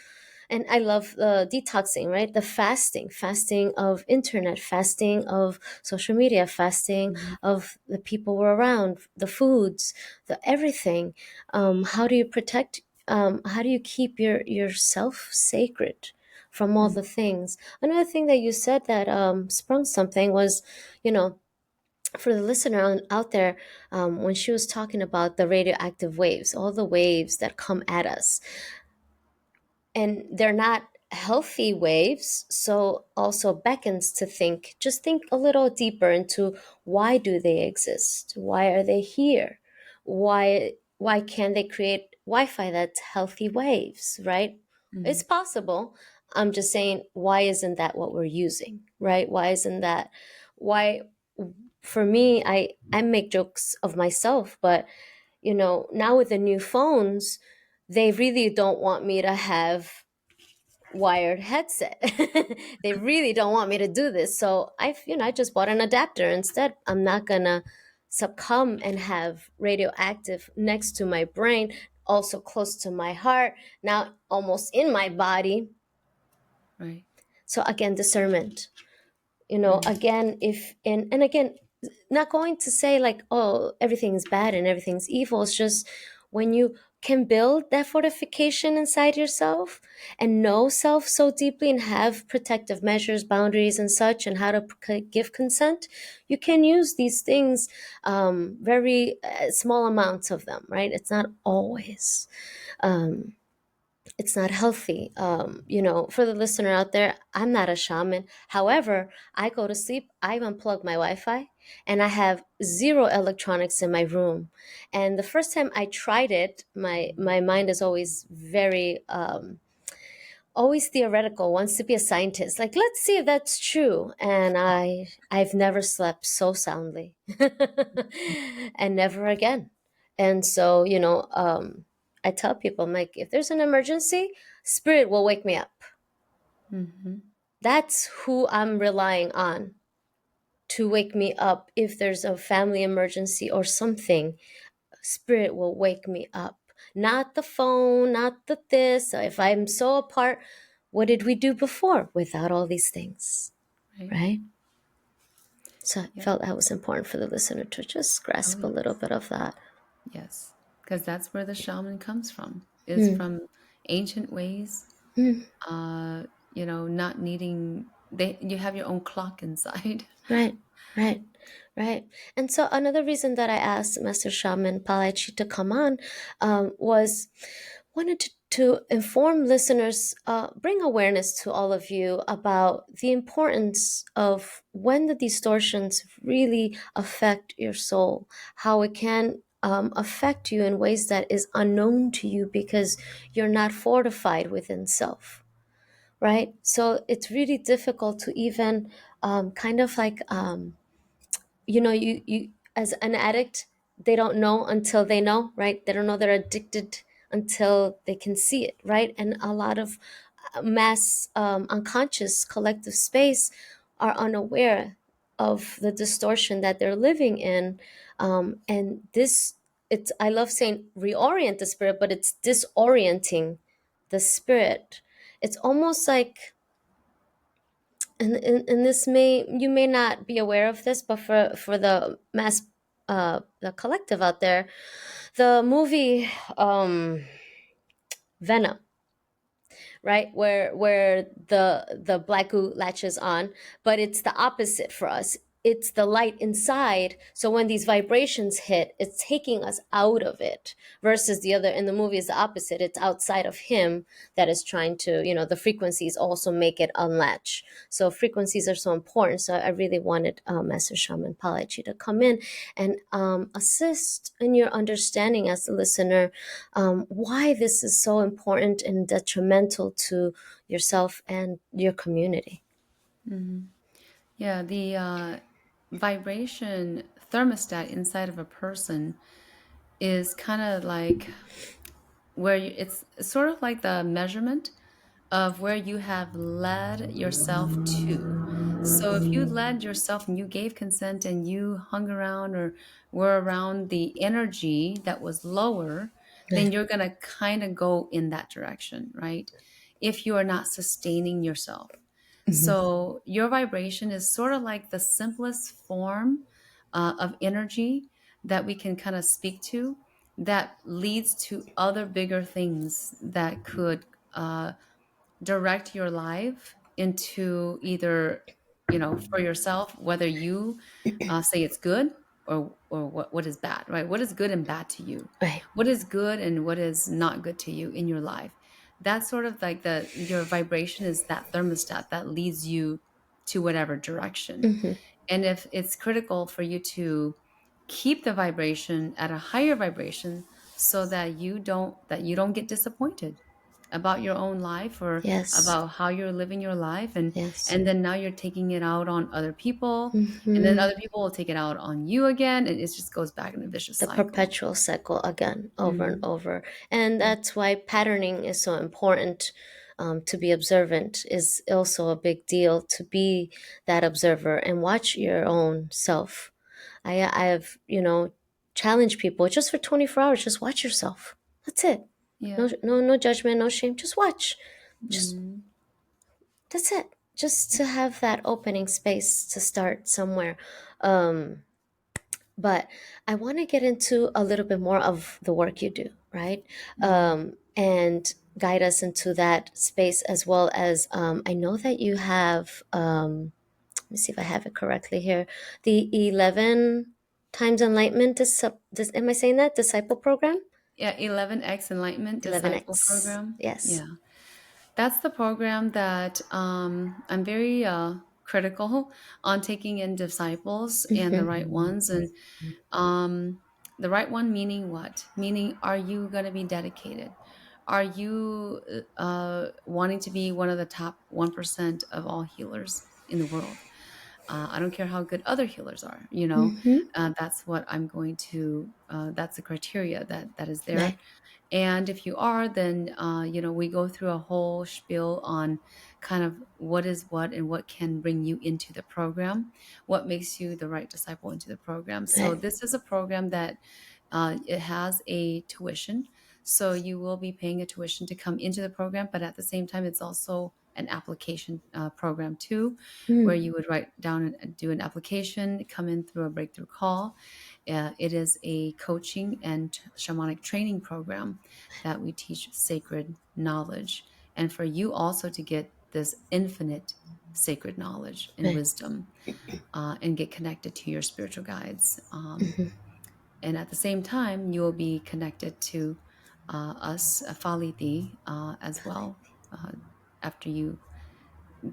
And I love detoxing, right? The fasting of internet, fasting of social media, fasting Mhm. of the people we're around, the foods, the everything. How do you protect? How do you keep yourself sacred from all Mhm. the things? Another thing that you said that sprung something was, you know, for the listener out there, when she was talking about the radioactive waves, all the waves that come at us, and they're not healthy waves, so also beckons to think, just think a little deeper into, why do they exist, why are they here, why can't they create wi-fi that's healthy waves, right? It's Mhm. possible. I'm just saying, why isn't that what we're using, right? Why isn't that, why? For me, I make jokes of myself, but now with the new phones, they really don't want me to have wired headset. They really don't want me to do this. So I just bought an adapter instead. I'm not gonna succumb and have radioactive next to my brain, also close to my heart, now almost in my body. Right. So again, discernment. Right. Again, if and again, not going to say like, oh, everything's bad and everything's evil. It's just when you can build that fortification inside yourself and know self so deeply and have protective measures, boundaries, and such, and how to give consent, you can use these things, very small amounts of them, right? It's not always. It's not healthy. For the listener out there, I'm not a shaman. However, I go to sleep, I unplug my Wi-Fi, and I have zero electronics in my room. And the first time I tried it, my mind is always very always theoretical, wants to be a scientist. Like, let's see if that's true. And I've never slept so soundly, and never again. And so, I tell people, I'm like, if there's an emergency, spirit will wake me up. Mhm. That's who I'm relying on to wake me up. If there's a family emergency or something, spirit will wake me up. Not the phone, not the this. If I'm so apart, what did we do before without all these things, Right. right? So I Yeah. felt that was important for the listener to just Oh, grasp a little yes. bit of that. Yes. Because that's where the shaman comes from, is Mm, from ancient ways, mm, uh, not needing, you have your own clock inside. right, right, right. And so another reason that I asked Master Shaman PaLiChee to come on was wanted to inform listeners, bring awareness to all of you about the importance of when the distortions really affect your soul, how it can affect you in ways that is unknown to you because you're not fortified within self, right? So it's really difficult to even kind of like you as an addict, they don't know until they know, right? They don't know they're addicted until they can see it, right? And a lot of mass unconscious collective space are unaware of the distortion that they're living in, and this, it's, I love saying reorient the spirit, but it's disorienting the spirit. It's almost like, and this may, you may not be aware of this, but for the mass the collective out there, the movie Venom, right, where the black goo latches on, but it's the opposite for us. It's the light inside, so when these vibrations hit, it's taking us out of it, versus the other in the movie is the opposite. It's outside of him that is trying to, the frequencies also make it unlatch. So frequencies are so important. So I really wanted Master Shaman PaLiChee to come in and assist in your understanding as a listener, why this is so important and detrimental to yourself and your community. Mhm. Yeah, the vibration thermostat inside of a person is kind of like where it's sort of like the measurement of where you have led yourself to. So if you led yourself and you gave consent and you hung around or were around the energy that was lower, then Right. you're going to kind of go in that direction, right? If you are not sustaining yourself. Mhm. So your vibration is sort of like the simplest form of energy that we can kind of speak to, that leads to other bigger things that could direct your life into either, for yourself, whether you say it's good, or what is bad, right? What is good and bad to you? Right. What is good and what is not good to you in your life? That's sort of like your vibration is that thermostat that leads you to whatever direction. Hmm. And if it's critical for you to keep the vibration at a higher vibration so that you don't get disappointed about your own life or Yes. about how you're living your life, and Yes. and then now you're taking it out on other people, and then Hmm. other people will take it out on you again, and it just goes back in a vicious The cycle. perpetual cycle again, over and Mhm. over. And Yeah. that's why patterning is so important. To be observant is also a big deal, to be that observer and watch your own self. I have, challenged people just for 24 hours, just watch yourself. That's it. Yeah. No, no, no judgment, no shame. Just watch. Just, Mhm. that's it. Just to have that opening space to start somewhere. Um, but I want to get into a little bit more of the work you do, right? Mhm. And guide us into that space, as well as I know that you have, let me see if I have it correctly here, the 11 times enlightenment, am I saying that? Disciple program? Yeah, 11x Enlightenment Disciple 11X. Program. Yes. Yeah. That's the program that I'm very critical on taking in disciples and the Mm-hmm. right ones. And um, the right one meaning what? Meaning, are you going to be dedicated? Are you wanting to be one of the top 1% of all healers in the world? I don't care how good other healers are, Mm-hmm. that's what I'm going to, that's the criteria that is there. Right. And if you are, then we go through a whole spiel on kind of what is what and what can bring you into the program, what makes you the right disciple into the program. So Right. this is a program that it has a tuition. So you will be paying a tuition to come into the program, but at the same time, it's also an application program too, where Mm, you would write down and do an application, come in through a breakthrough call. It is a coaching and shamanic training program that we teach sacred knowledge, and for you also to get this infinite sacred knowledge and right. wisdom, and get connected to your spiritual guides. Hmm. And at the same time, you will be connected to us, Faliti, as well, after you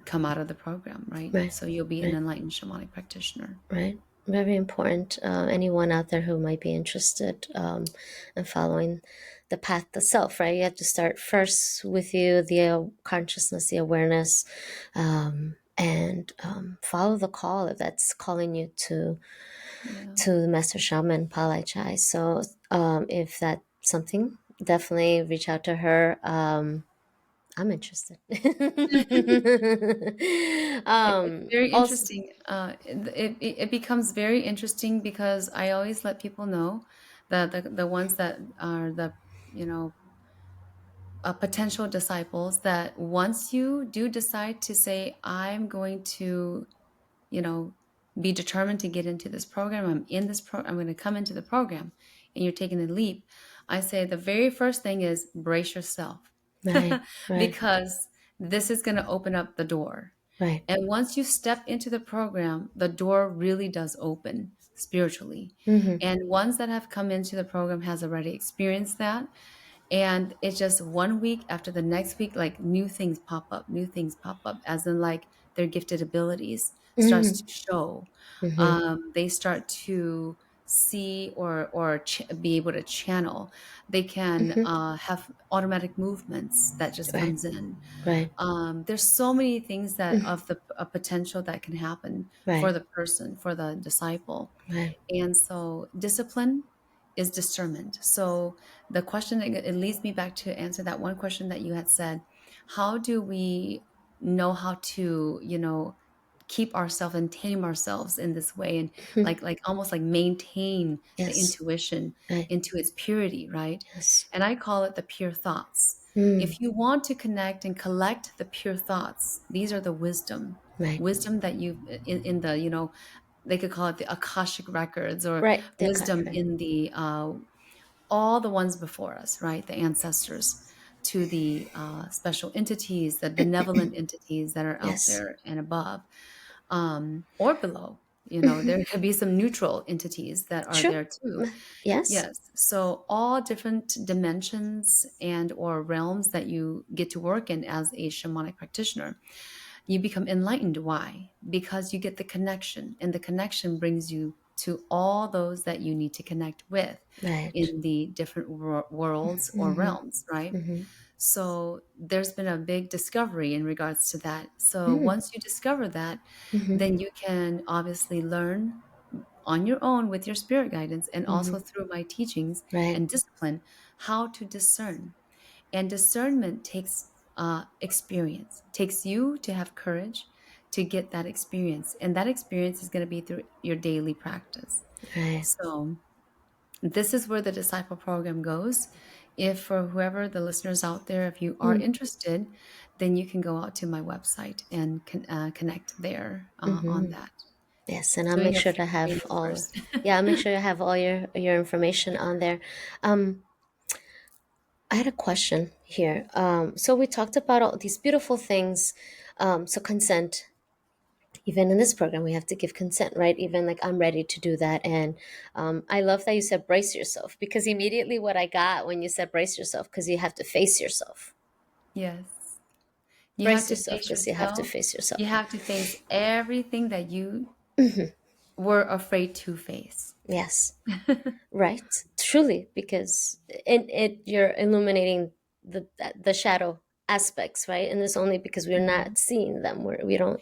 come out of the program, right? Right. So you'll be an Right. enlightened shamanic practitioner. Right. Very important. Anyone out there who might be interested in following the path to self, right? You have to start first with you, the consciousness, the awareness, and follow the call if that's calling you Yeah. to the Master Shaman PaLiChee. So if that's something, definitely reach out to her. I'm interested. It's very Also, interesting. It becomes very interesting because I always let people know that the ones that are the, you know, potential disciples, that once you do decide to say, I'm going to, you know, be determined to get into this program, I'm going to come into the program, and you're taking the leap, I say the very first thing is brace yourself, right, right, because this is going to open up the door. right. And once you step into the program, the door really does open spiritually. Mm-hmm. And ones that have come into the program has already experienced that, and it's just one week after the next week, like new things pop up, as in like their gifted abilities starts Mm-hmm. to show. Mm-hmm. They start to see or be able to channel. They can Mm-hmm. have automatic movements that just Right, comes in. right. There's so many things that Mm, of the potential that can happen for right, the person, for the disciple. right. And so discipline is discernment. So the question, it leads me back to answer that one question that you had said, how do we know how to, keep ourselves and tame ourselves in this way, and Mhm. like almost like maintain the Yes, intuition right. into its purity, right? Yes. And I call it the pure thoughts. Mm, If you want to connect and collect the pure thoughts, these are the right, wisdom that you in the, they could call it the Akashic records, or right. The wisdom right. in the all the ones before us, right? The ancestors, to the special entities, the benevolent entities that are out Yes. there and above, or below. Hmm. There could be some neutral entities that are True. there too. Yes. Yes. So all different dimensions and or realms that you get to work in as a shamanic practitioner, you become enlightened. Why? Because you get the connection, and the connection brings you to all those that you need to connect with Right. in the different worlds or Mm-hmm. realms, right? Mm-hmm. So there's been a big discovery in regards to that. So Mm-hmm. once you discover that, Mm-hmm. then you can obviously learn on your own with your spirit guidance, and Mm-hmm. also through my teachings Right. and discipline, how to discern. And discernment takes experience, takes you to have courage to get that experience. And that experience is going to be through your daily practice. Right. So, this is where the disciple program goes. If for whoever the listeners out there, if you are Mm. interested, then you can go out to my website and connect there on Mm-hmm. that. Yes, and I'll Doing make a sure few to have trainings all. first. Yeah, I'll make sure to have all your information on there. Um, I had a question here. So we talked about all these beautiful things. So consent, even in this program, we have to give consent, right? Even like I'm ready to do that. And I love that you said brace yourself, because immediately what I got when you said brace yourself, because you have to face yourself. Yes. You have Brace to yourself face because you have to yourself. face You yourself. have to face everything that you Mhm. were afraid to face. Yes, right. Truly, because in it you're illuminating the shadow aspects, right? And it's only because we're Mhm. not seeing them where we don't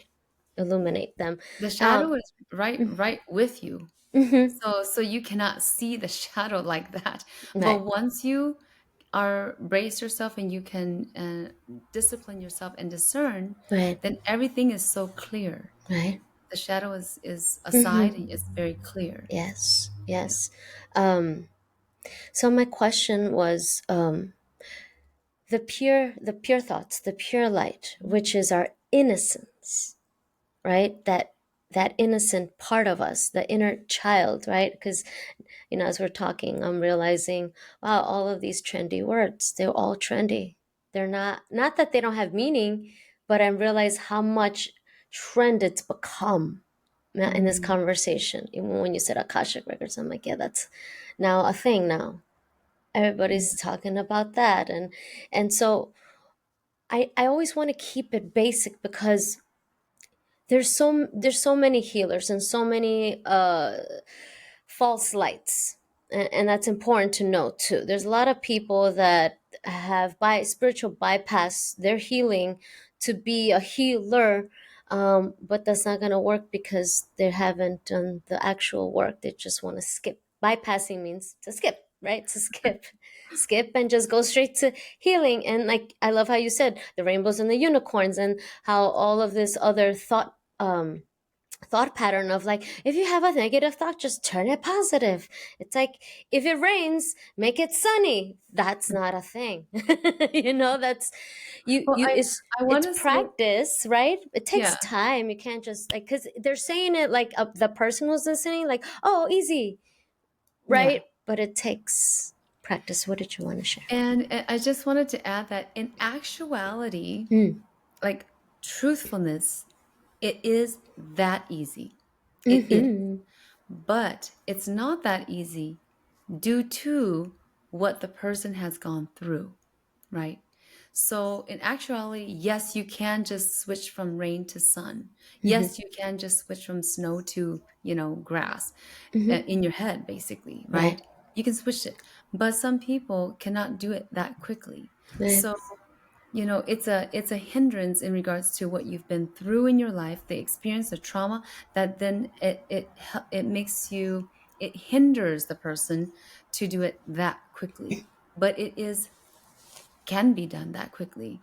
illuminate them. The shadow Um, is right with you. mhm. So you cannot see the shadow like that. But Right, once you are brace yourself, and you can discipline yourself and discern, right, then everything is so clear. right. The shadow is aside, and Hmm. it's very clear. Yes, Yeah. yes. So my question was, the pure thoughts, the pure light, which is our innocence, right? That innocent part of us, the inner child, right? Because as we're talking, I'm realizing, wow, all of these trendy words, they're all trendy. They're not that they don't have meaning, but I realize how much trend it's become in this Mm, conversation. Even when you said Akashic records, I'm like, yeah, that's now a thing now. yeah. Everybody's talking about that. And so I always want to keep it basic because there's so many healers and so many false lights, and that's important to know too. There's a lot of people that have spiritual bypass their healing to be a healer, but that's not going to work because they haven't done the actual work. They just want to skip. Bypassing means to skip, right? To skip and just go straight to healing. And like, I love how you said the rainbows and the unicorns, and how all of this other thought pattern of like, if you have a negative thought, just turn it positive. It's like, if it rains, make it sunny. That's not a thing. That's Well, you I want it's to say, practice, right? It takes yeah, time. You can't just like, because they're saying it like, the person who's listening like, oh, easy, yeah. right? But it takes practice. What did you want to share? And I just wanted to add that in actuality, Mm. like truthfulness, it is that easy. It is. Mm-hmm. But it's not that easy due to what the person has gone through, right? So in actuality, yes, you can just switch from rain to sun. Mm-hmm. Yes, you can just switch from snow to, grass Mm-hmm. in your head, basically, Right. right? You can switch it. But some people cannot do it that quickly. Right. So it's a hindrance in regards to what you've been through in your life, the experience, the trauma, that then it makes you, it hinders the person to do it that quickly. But it is can be done that quickly.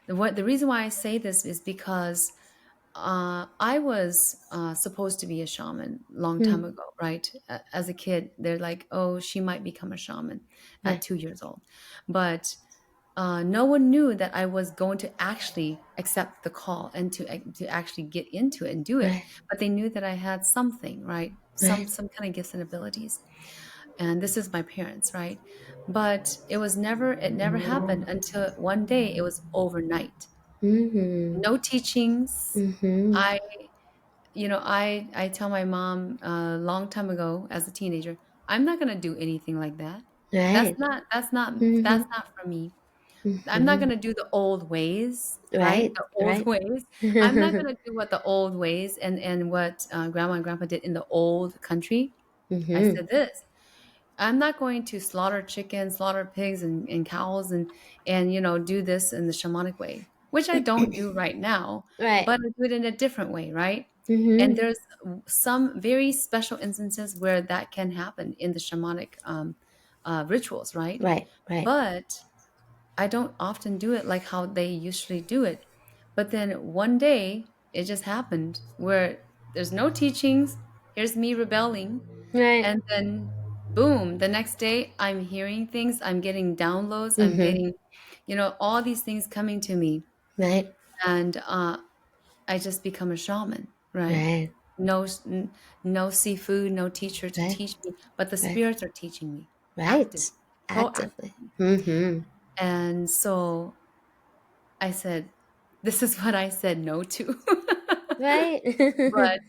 The reason why I say this is because I was supposed to be a shaman long time Mm. ago, right? As a kid, they're like, "Oh, she might become a shaman at Right. 2 years old," but no one knew that I was going to actually accept the call and to actually get into it and do it. Right. But they knew that I had something, right? Some Right. some kind of gifts and abilities. And this is my parents, right? But it never happened until one day. It was overnight. Mm-hmm. No teachings. Mm-hmm. I I tell my mom a long time ago as a teenager, I'm not gonna do anything like that. That's Right. not that's not Mm-hmm. that's not for me. I'm not Mm-hmm. gonna do the old ways, right? Right. The old Right. ways. I'm not gonna do what the old ways and what grandma and grandpa did in the old country. I Mm-hmm. said this. I'm not going to slaughter chickens, slaughter pigs and cows and do this in the shamanic way, which I don't do right now, Right. but I do it in a different way, right? And Mm-hmm. there's some very special instances where that can happen in the shamanic rituals, right? Right. Right. But I don't often do it like how they usually do it. But then one day it just happened where there's no teachings. Here's me rebelling. Right. And then boom, the next day I'm hearing things, I'm getting downloads, I'm Mm-hmm. getting, all these things coming to me. Right. And I just become a shaman, right? Right. No, no seafood, no teacher to Right. teach me, but the Right. spirits are teaching me actively, Right. Actively. proactively. Mm-hmm. And so I said, this is what I said no to. Right. but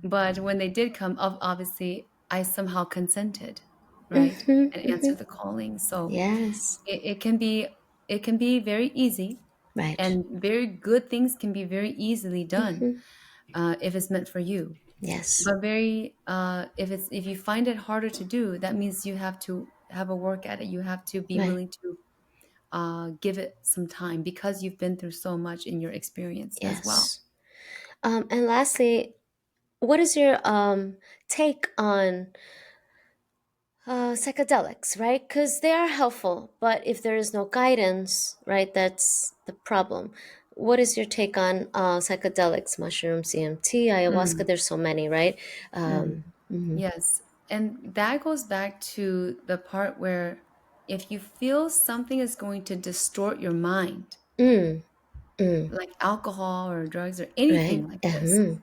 but when they did come, obviously I somehow consented, right? Mm-hmm. And Mm-hmm. answered the calling. So Yes. it can be very easy, Right. and very good things can be very easily done Mm-hmm. if it's meant for you. Yes. But if you find it harder to do, that means you have to have a work at it. You have to be Right. willing to give it some time because you've been through so much in your experience as well. Yes. And lastly, what is your take on psychedelics, right? Because they are helpful, but if there is no guidance, right, that's the problem. What is your take on psychedelics, mushroom, CMT, ayahuasca? Mm, There's so many, right? mm. Mhm. Yes. and that goes back to the part where if you feel something is going to distort your mind, Mm, mm, like alcohol or drugs or right. anything like this, Mm,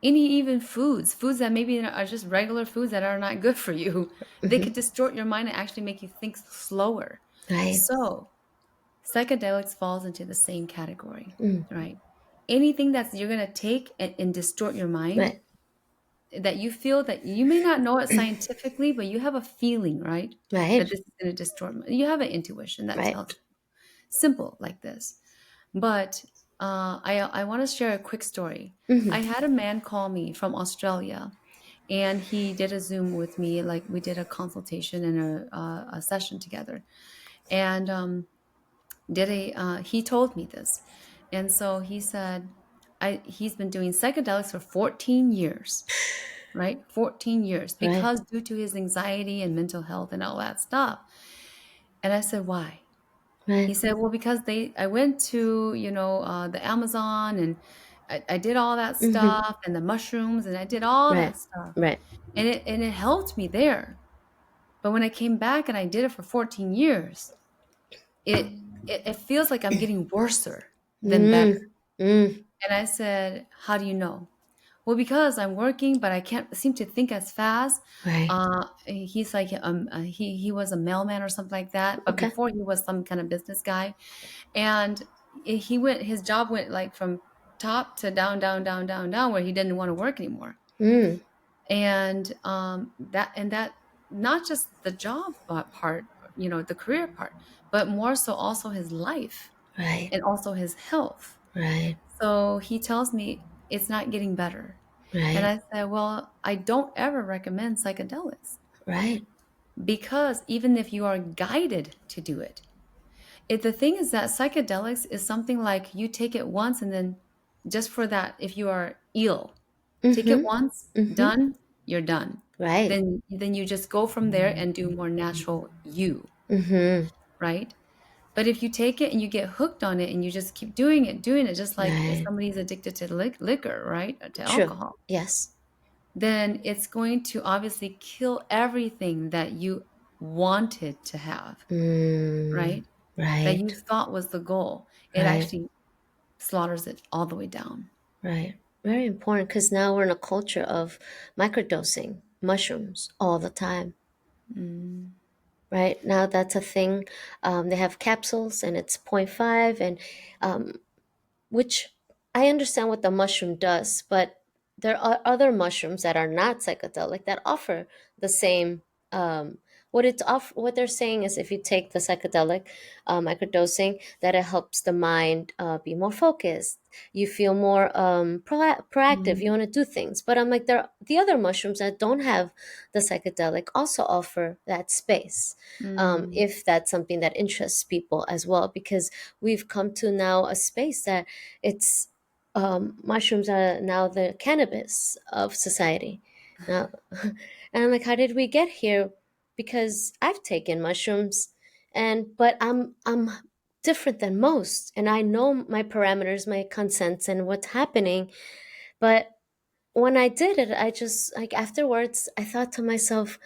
any even foods that maybe are just regular foods that are not good for you, they mm-hmm, could distort your mind and actually make you think slower. right. So psychedelics falls into the same category, Mm, right? Anything that's you're going to take and distort your mind, right. that you feel that you may not know it scientifically, but you have a feeling, right? That Right. this is going to distort. You have an intuition that tells Right. you. Simple like this. But I want to share a quick story. Mm-hmm. I had a man call me from Australia, and he did a Zoom with me. Like we did a consultation and a session together. And he told me this, and so he said, he's been doing psychedelics for 14 years, right? 14 years Right. because due to his anxiety and mental health and all that stuff. And I said, why? He Right. said, well, because I went to, the Amazon, and I did all that Mm-hmm. stuff, and the mushrooms, and I did all that Right. stuff. Right. And it helped me there. But when I came back and I did it for 14 years, it feels like I'm getting worser than better. Mm, mm, And I said, how do you know? Well, because I'm working, but I can't seem to think as fast. right. He's like, he was a mailman or something like that. But Okay. before he was some kind of business guy. And his job went like from top to down, down, down, down, down, where he didn't want to work anymore. Mm, And that not just the job part, the career part, but more so also his life right. and also his health. Right. So he tells me it's not getting better. And Right. I said, well, I don't ever recommend psychedelics Right. because even if you are guided to do it, the thing is that psychedelics is something like you take it once and then just for that, if you are ill, take it Mm-hmm. once, Mm-hmm. done, you're done. Right. Then you just go from there and do more natural you, Mm-hmm. right? But if you take it and you get hooked on it and you just keep doing it, just like if Right. somebody's addicted to liquor, right, to True. alcohol, Yes. then it's going to obviously kill everything that you wanted to have, Mm, right? That you right. thought was the goal. It Right. actually slaughters it all the way down. Right. Very important because now we're in a culture of microdosing mushrooms all the time. Mm, Right now, that's a thing. They have capsules and it's point 0.5, and um, which I understand what the mushroom does, but there are other mushrooms that are not psychedelic that offer the same. What they're saying is if you take the psychedelic microdosing, that it helps the mind be more focused. You feel more proactive. You mm, want to do things. But I'm like, the other mushrooms that don't have the psychedelic also offer that space. mm, If that's something that interests people as well, because we've come to now a space that it's mushrooms are now the cannabis of society. Now, and I'm like, how did we get here? Because I've taken mushrooms, but I'm different than most, and I know my parameters, my consents, and what's happening. But when I did it, I just like afterwards, I thought to myself,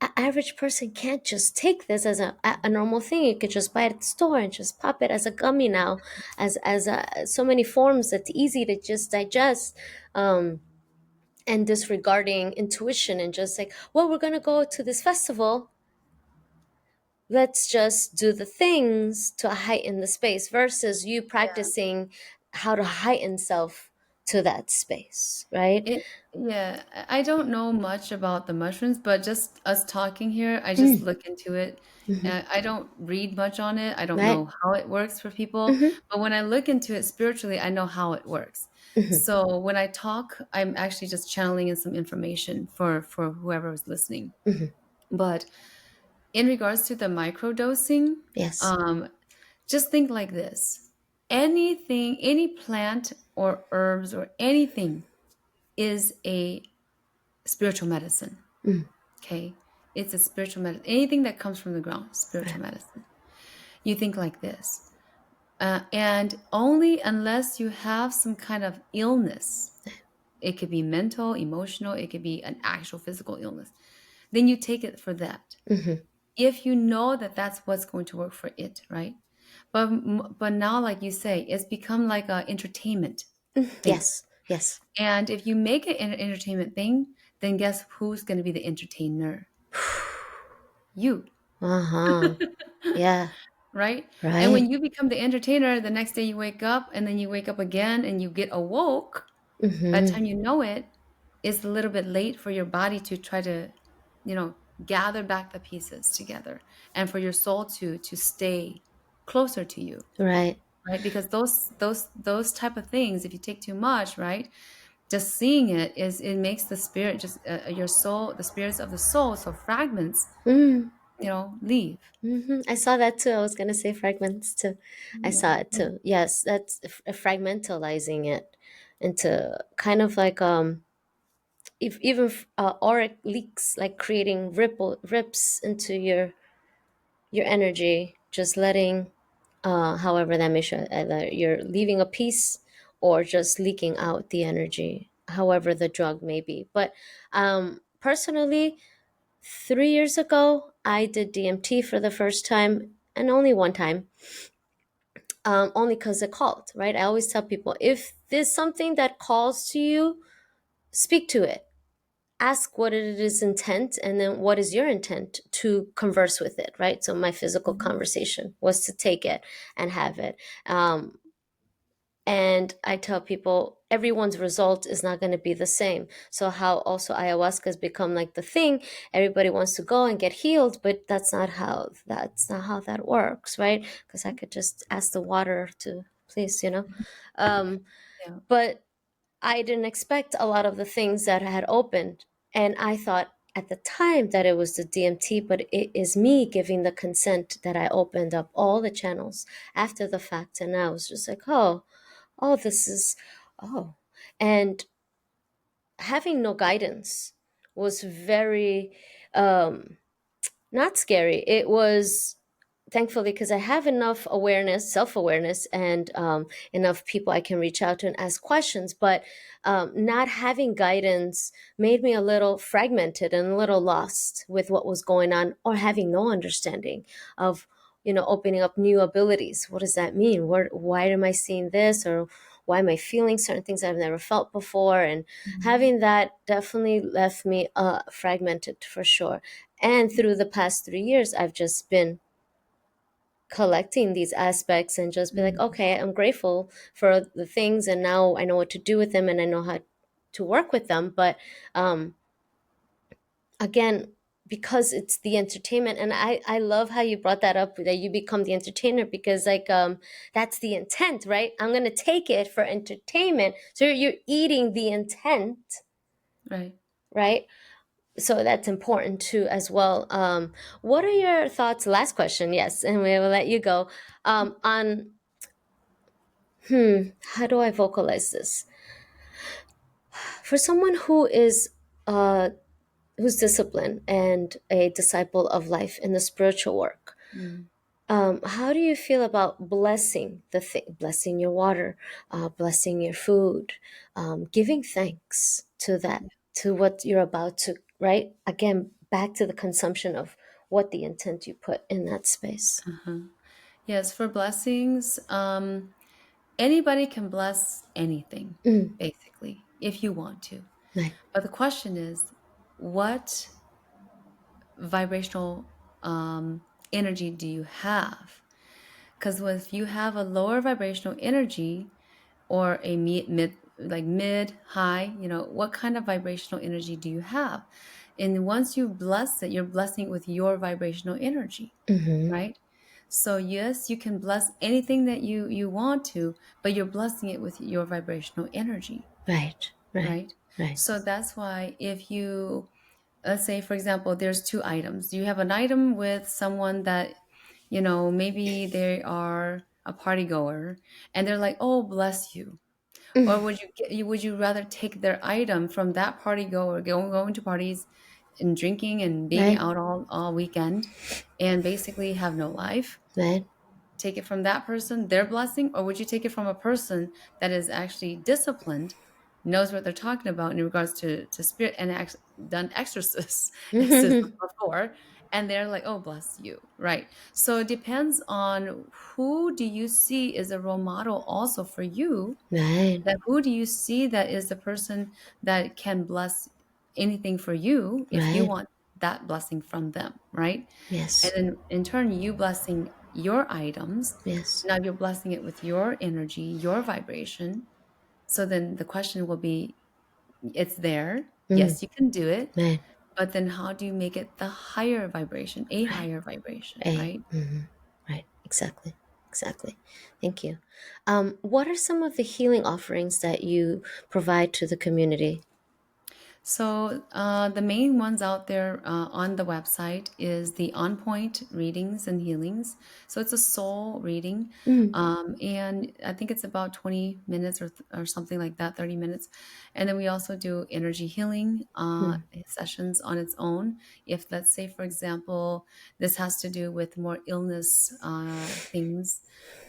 an average person can't just take this as a normal thing. You could just buy it at the store and just pop it as a gummy now, so many forms that's easy to just digest. And disregarding intuition and just like, well, we're gonna go to this festival. Let's just do the things to heighten the space versus you yeah. practicing how to heighten self to that space, right? It, yeah, I don't know much about the mushrooms, but just us talking here, I just Mm, look into it. hmm. I don't read much on it. I don't Right? know how it works for people, Hmm. but when I look into it spiritually, I know how it works. Hmm. So when I talk, I'm actually just channeling in some information for whoever is listening. Hmm. But in regards to the microdosing, Yes. um, just think like this. Anything, any plant or herbs or anything is a spiritual medicine. Mm, Okay. It's a spiritual medicine. Anything that comes from the ground, spiritual right. medicine. You think like this. And only unless you have some kind of illness, it could be mental, emotional, it could be an actual physical illness. then you take it for that. Mm-hmm. If you know that that's what's going to work for it, right? But now, like you say, it's become like a entertainment thing. Yes. Yes. And if you make it an entertainment thing, then guess who's going to be the entertainer? You, Uh-huh. Yeah. right? And Right. when you become the entertainer, the next day you wake up and then you wake up again and you get awoke. By the Mm-hmm. time you know it, it's a little bit late for your body to try to, you know, gather back the pieces together, and for your soul to stay closer to you, Right. right? Because those type of things, if you take too much, right, just seeing it makes the spirit just your soul, the spirits of the soul, so fragments, Mm. leave. Mm-hmm. I saw that too. I was gonna say fragments too. I saw it Yeah. too. Yes, that's fragmentalizing it into kind of like if even auric leaks, like creating rips into your energy, just letting however that may show, either you're leaving a piece or just leaking out the energy, however the drug may be. But personally, 3 years ago, I did DMT for the first time, and only one time, only because it called, right? I always tell people, if there's something that calls to you, speak to it. Ask what it is intent, and then what is your intent to converse with it, right? So my physical Mhm. conversation was to take it and have it. And I tell people everyone's result is not going to be the same. So how also ayahuasca has become like the thing. Everybody wants to go and get healed, but that's not how that works, right? Because I could just ask the water to please, Um, Yeah. but I didn't expect a lot of the things that had opened. And I thought at the time that it was the DMT, but it is me giving the consent that I opened up all the channels after the fact. And I was just like, oh, this is, oh. And having no guidance was very, not scary. It was thankfully because I have enough awareness, self-awareness, and enough people I can reach out to and ask questions. But not having guidance made me a little fragmented and a little lost with what was going on, or having no understanding of opening up new abilities. What does that mean? Why am I seeing this, or why am I feeling certain things I've never felt before? And Mhm. having that definitely left me fragmented for sure. And through the past 3 years, I've just been collecting these aspects and just be like, Mhm. okay, I'm grateful for the things, and now I know what to do with them, and I know how to work with them. But um, again, because it's the entertainment, and I love how you brought that up, that you become the entertainer, because like that's the intent, right? I'm gonna take it for entertainment, so you're eating the intent, Right. right? So that's important too as well. What are your thoughts, last question, yes, and we will let you go, on how do I vocalize this for someone uh who's disciplined and a disciple of life in the spiritual work? Mm. How do you feel about blessing blessing your water, blessing your food, giving thanks to that, to what you're about to, right? Again, back to the consumption of what the intent you put in that space. Uh-huh. Yes, for blessings, anybody can bless anything, Mm, basically, if you want to. right. But the question is, what vibrational energy do you have? Because if you have a lower vibrational energy, or a mid high, what kind of vibrational energy do you have? And once you bless it, you're blessing it with your vibrational energy, Mm-hmm. right? So yes, you can bless anything that you want to, but you're blessing it with your vibrational energy, Right. Right. right? Right. So that's why, if you, let's say for example, there's two items. You have an item with someone that, maybe they are a party goer, and they're like, oh, bless you. Or would you rather take their item from that party goer, going to parties and drinking and being Right. out all weekend, and basically have no life? Right. Take it from that person, their blessing, or would you take it from a person that is actually disciplined, knows what they're talking about in regards to spirit and done exorcism before, and they're like, oh, bless you, right? So it depends on who do you see is a role model also for you, Right, that who do you see that is the person that can bless anything for you if you right. want that blessing from them, right? And Yes, then in turn, you blessing your items, yes. now you're blessing it with your energy, your vibration. So then the question will be, it's there. Mm, Yes, you can do it. right, But then how do you make it the higher vibration, a right. higher vibration, Right. right? Right. Exactly. Exactly. Thank you. What are some of the healing offerings that you provide to the community? So the main ones out there on the website is the On Point readings and healings. So it's a soul reading, Mm, and I think it's about 20 minutes or something like that, 30 minutes. And then we also do energy healing mm, sessions on its own. If, let's say, for example, this has to do with more illness things,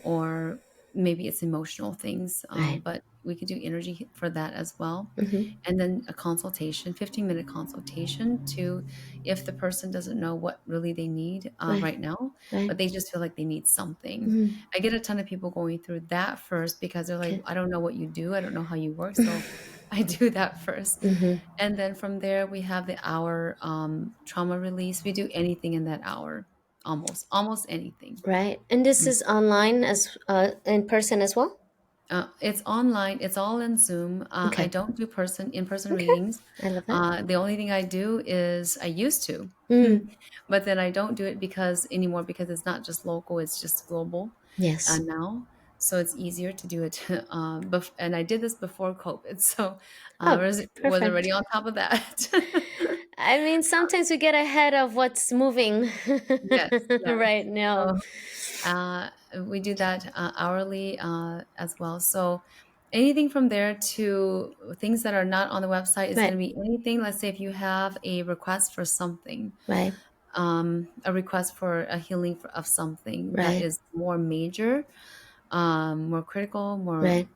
or maybe it's emotional things, right. but we could do energy for that as well. Mm-hmm. And then a consultation, 15-minute consultation to, if the person doesn't know what really they need Right. right now, Right. but they just feel like they need something. Mm, I get a ton of people going through that first because they're like, okay. I don't know what you do, I don't know how you work, so I do that first. Mm-hmm. And then from there we have the hour trauma release. We do anything in that hour, almost anything. Right. And this Mm. is online as in person as well? It's online. It's all in Zoom. I Okay. don't do in-person Okay. readings. I love that. The only thing I do is I used to, Mm, but then I don't do it because anymore because it's not just local; it's just global yes. now. So it's easier to do it. And I did this before COVID, so Oh, was already perfect. on top of that. I mean, sometimes we get ahead of what's moving Yes, yes. right now. So Uh, we do that hourly as well. So anything from there to things that are not on the website is going Right. to be anything. Let's say if you have a request for something, Right. a request for a healing of something that Right. is more major, more critical, more, Right.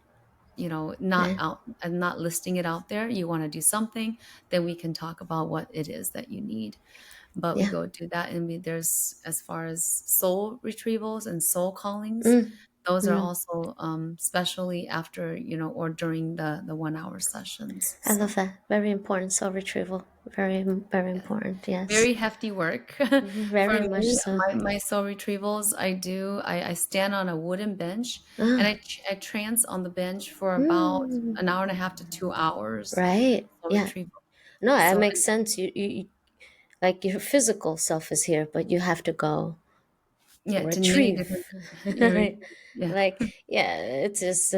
not Right. out and not listing it out there. You want to do something, then we can talk about what it is that you need. But we Yeah. go to that, and there's, as far as soul retrievals and soul callings, Mm, those are mm. also especially after, or during the 1 hour sessions. I love So that. Very important. Soul retrieval. Very, very yes, important. Yes. very hefty work. For Very much me, so. my soul retrievals, I stand on a wooden bench, and Ah. I trance on the bench for about Mm, an hour and a half to 2 hours. right. Soul Yeah. retrieval. No, that So makes sense. You like your physical self is here, but you have to go to yeah, to many retrieve. different areas. Yeah. Like, yeah, it's just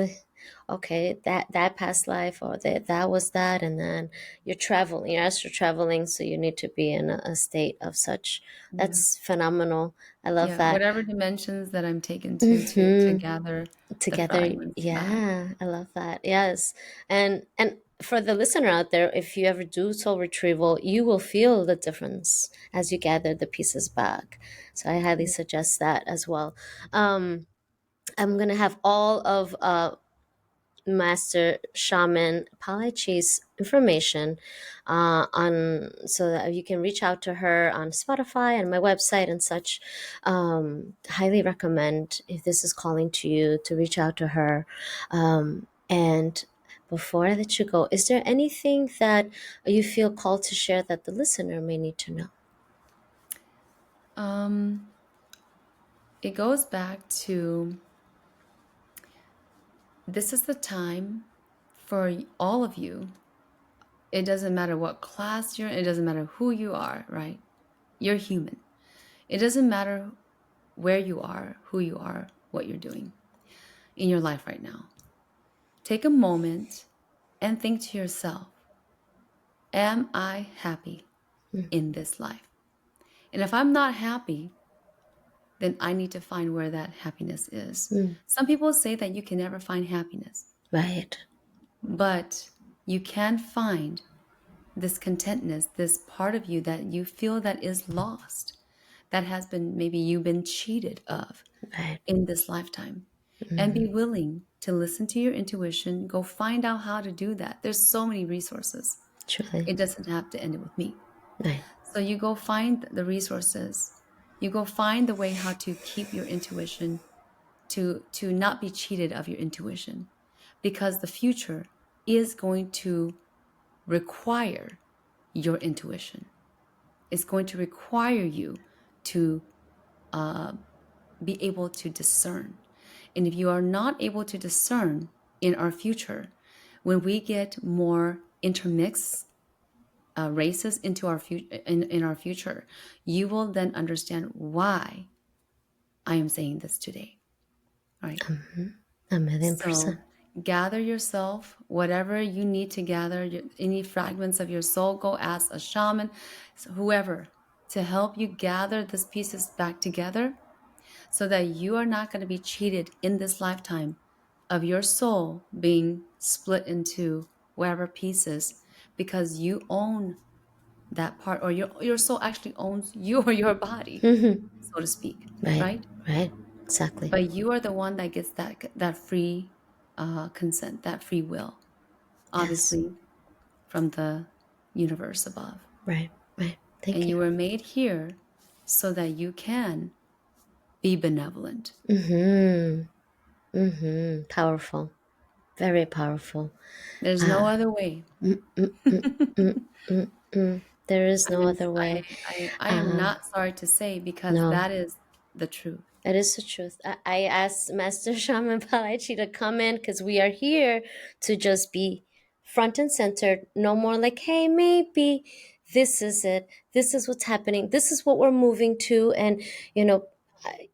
okay, that past life or that was that, and then you're traveling, you're astral traveling, so you need to be in a state of such. Yeah. That's phenomenal. I love Yeah, that. whatever dimensions that I'm taken to Hmm. gather the Together, fragments back. yeah, I love that. Yes. And for the listener out there, if you ever do soul retrieval, you will feel the difference as you gather the pieces back. So I highly Yeah. suggest that as well. um I'm gonna have all of Master Shaman PaLiChee's information on, so that you can reach out to her on Spotify and my website and such. Highly recommend, if this is calling to you, to reach out to her. And before I let you go, is there anything that you feel called to share that the listener may need to know? Um, it goes back to, this is the time for all of you. It doesn't matter what class you're in, it doesn't matter who you are, right? You're human. It doesn't matter where you are, who you are, what you're doing in your life right now. Take a moment and think to yourself, am I happy Mm, in this life? And if I'm not happy, then I need to find where that happiness is. mm, Some people say that you can never find happiness, right, but you can find this contentness, this part of you that you feel that is lost, that has been, maybe you've been cheated of right. in this lifetime. and be willing to listen to your intuition. Go find out how to do that. There's so many resources. Truly. It doesn't have to end it with me. Right. So you go find the resources. You go find the way how to keep your intuition, to not be cheated of your intuition, because the future is going to require your intuition. It's going to require you to be able to discern. And if you are not able to discern in our future, when we get more intermixed races into our in our future, you will then understand why I am saying this today. All right. 1,000,000%. So gather yourself, whatever you need to gather, any fragments of your soul, go ask a shaman, whoever, to help you gather these pieces back together so that you are not going to be cheated in this lifetime of your soul being split into whatever pieces, because you own that part, or your soul actually owns you or your body, so to speak, Right. right? Right. Exactly. But you are the one that gets that free consent, that free will, Yes. obviously from the universe above. Right. Right. And Thank you. you were made here so that you can be benevolent. Powerful. Very powerful. There's no Ah. other way. There is no I'm, other way. I am Um, not sorry to say, because no. that is the truth. It is the truth. I asked Master Shaman PaLiChee to come in because we are here to just be front and center. No more like, hey, maybe this is it. This is what's happening. This is what we're moving to. And, you know,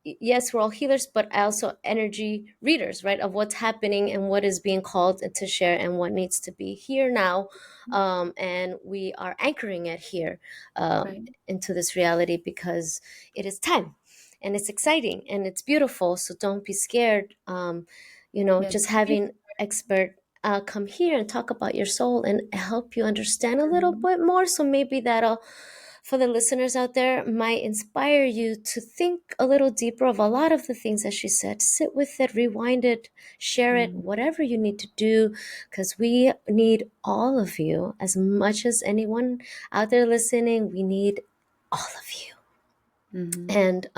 yes, we're all healers, but also energy readers, right? Of what's happening and what is being called to share and what needs to be here now. And we are anchoring it here Right. into this reality because it is time and it's exciting and it's beautiful. So don't be scared. Yeah, Just don't be having expert come here and talk about your soul and help you understand a little scared. bit more. So maybe that'll, for the listeners out there, might inspire you to think a little deeper of a lot of the things that she said. Sit with it, rewind it, share it, Mm, whatever you need to do, because we need all of you as much as anyone out there listening. We need all of you. mhm, And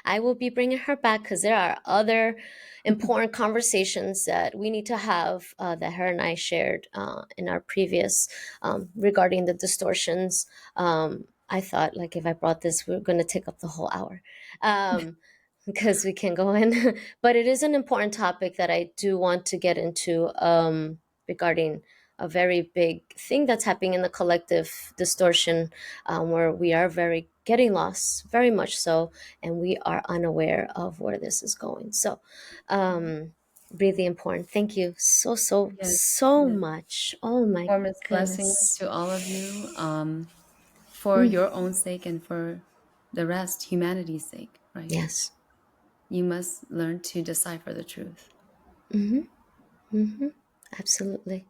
I will be bringing her back because there are other important conversations that we need to have that her and I shared in our previous regarding the distortions. I thought, like, if I brought this, we are going to take up the whole hour. Because we can go in, but it is an important topic that I do want to get into regarding a very big thing that's happening in the collective distortion, where we are very getting lost, very much so, and we are unaware of where this is going. So, really important. Thank you so, so, yes, so yes. much. Oh my Warmest blessings goodness. to all of you, for your own sake and for the rest, humanity's sake, right? Yes. You must learn to decipher the truth. Absolutely.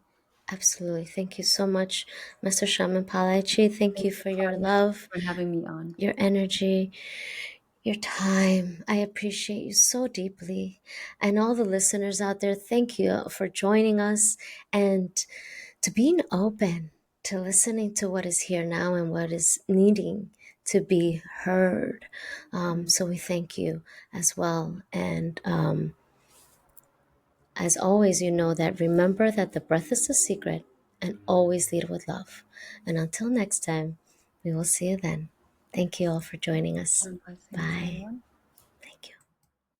Absolutely. Thank you so much, Master Shaman PaLiChee. Thank Thank you you, for your Carla, love, for having me on. your energy, your time. I appreciate you so deeply. And all the listeners out there, thank you for joining us and to being open to listening to what is here now and what is needing to be heard. So we thank you as well. And as always, you know that remember that the breath is the secret and always lead with love. And until next time, we will see you then. Thank you all for joining us. Warm blessings, Bye. everyone.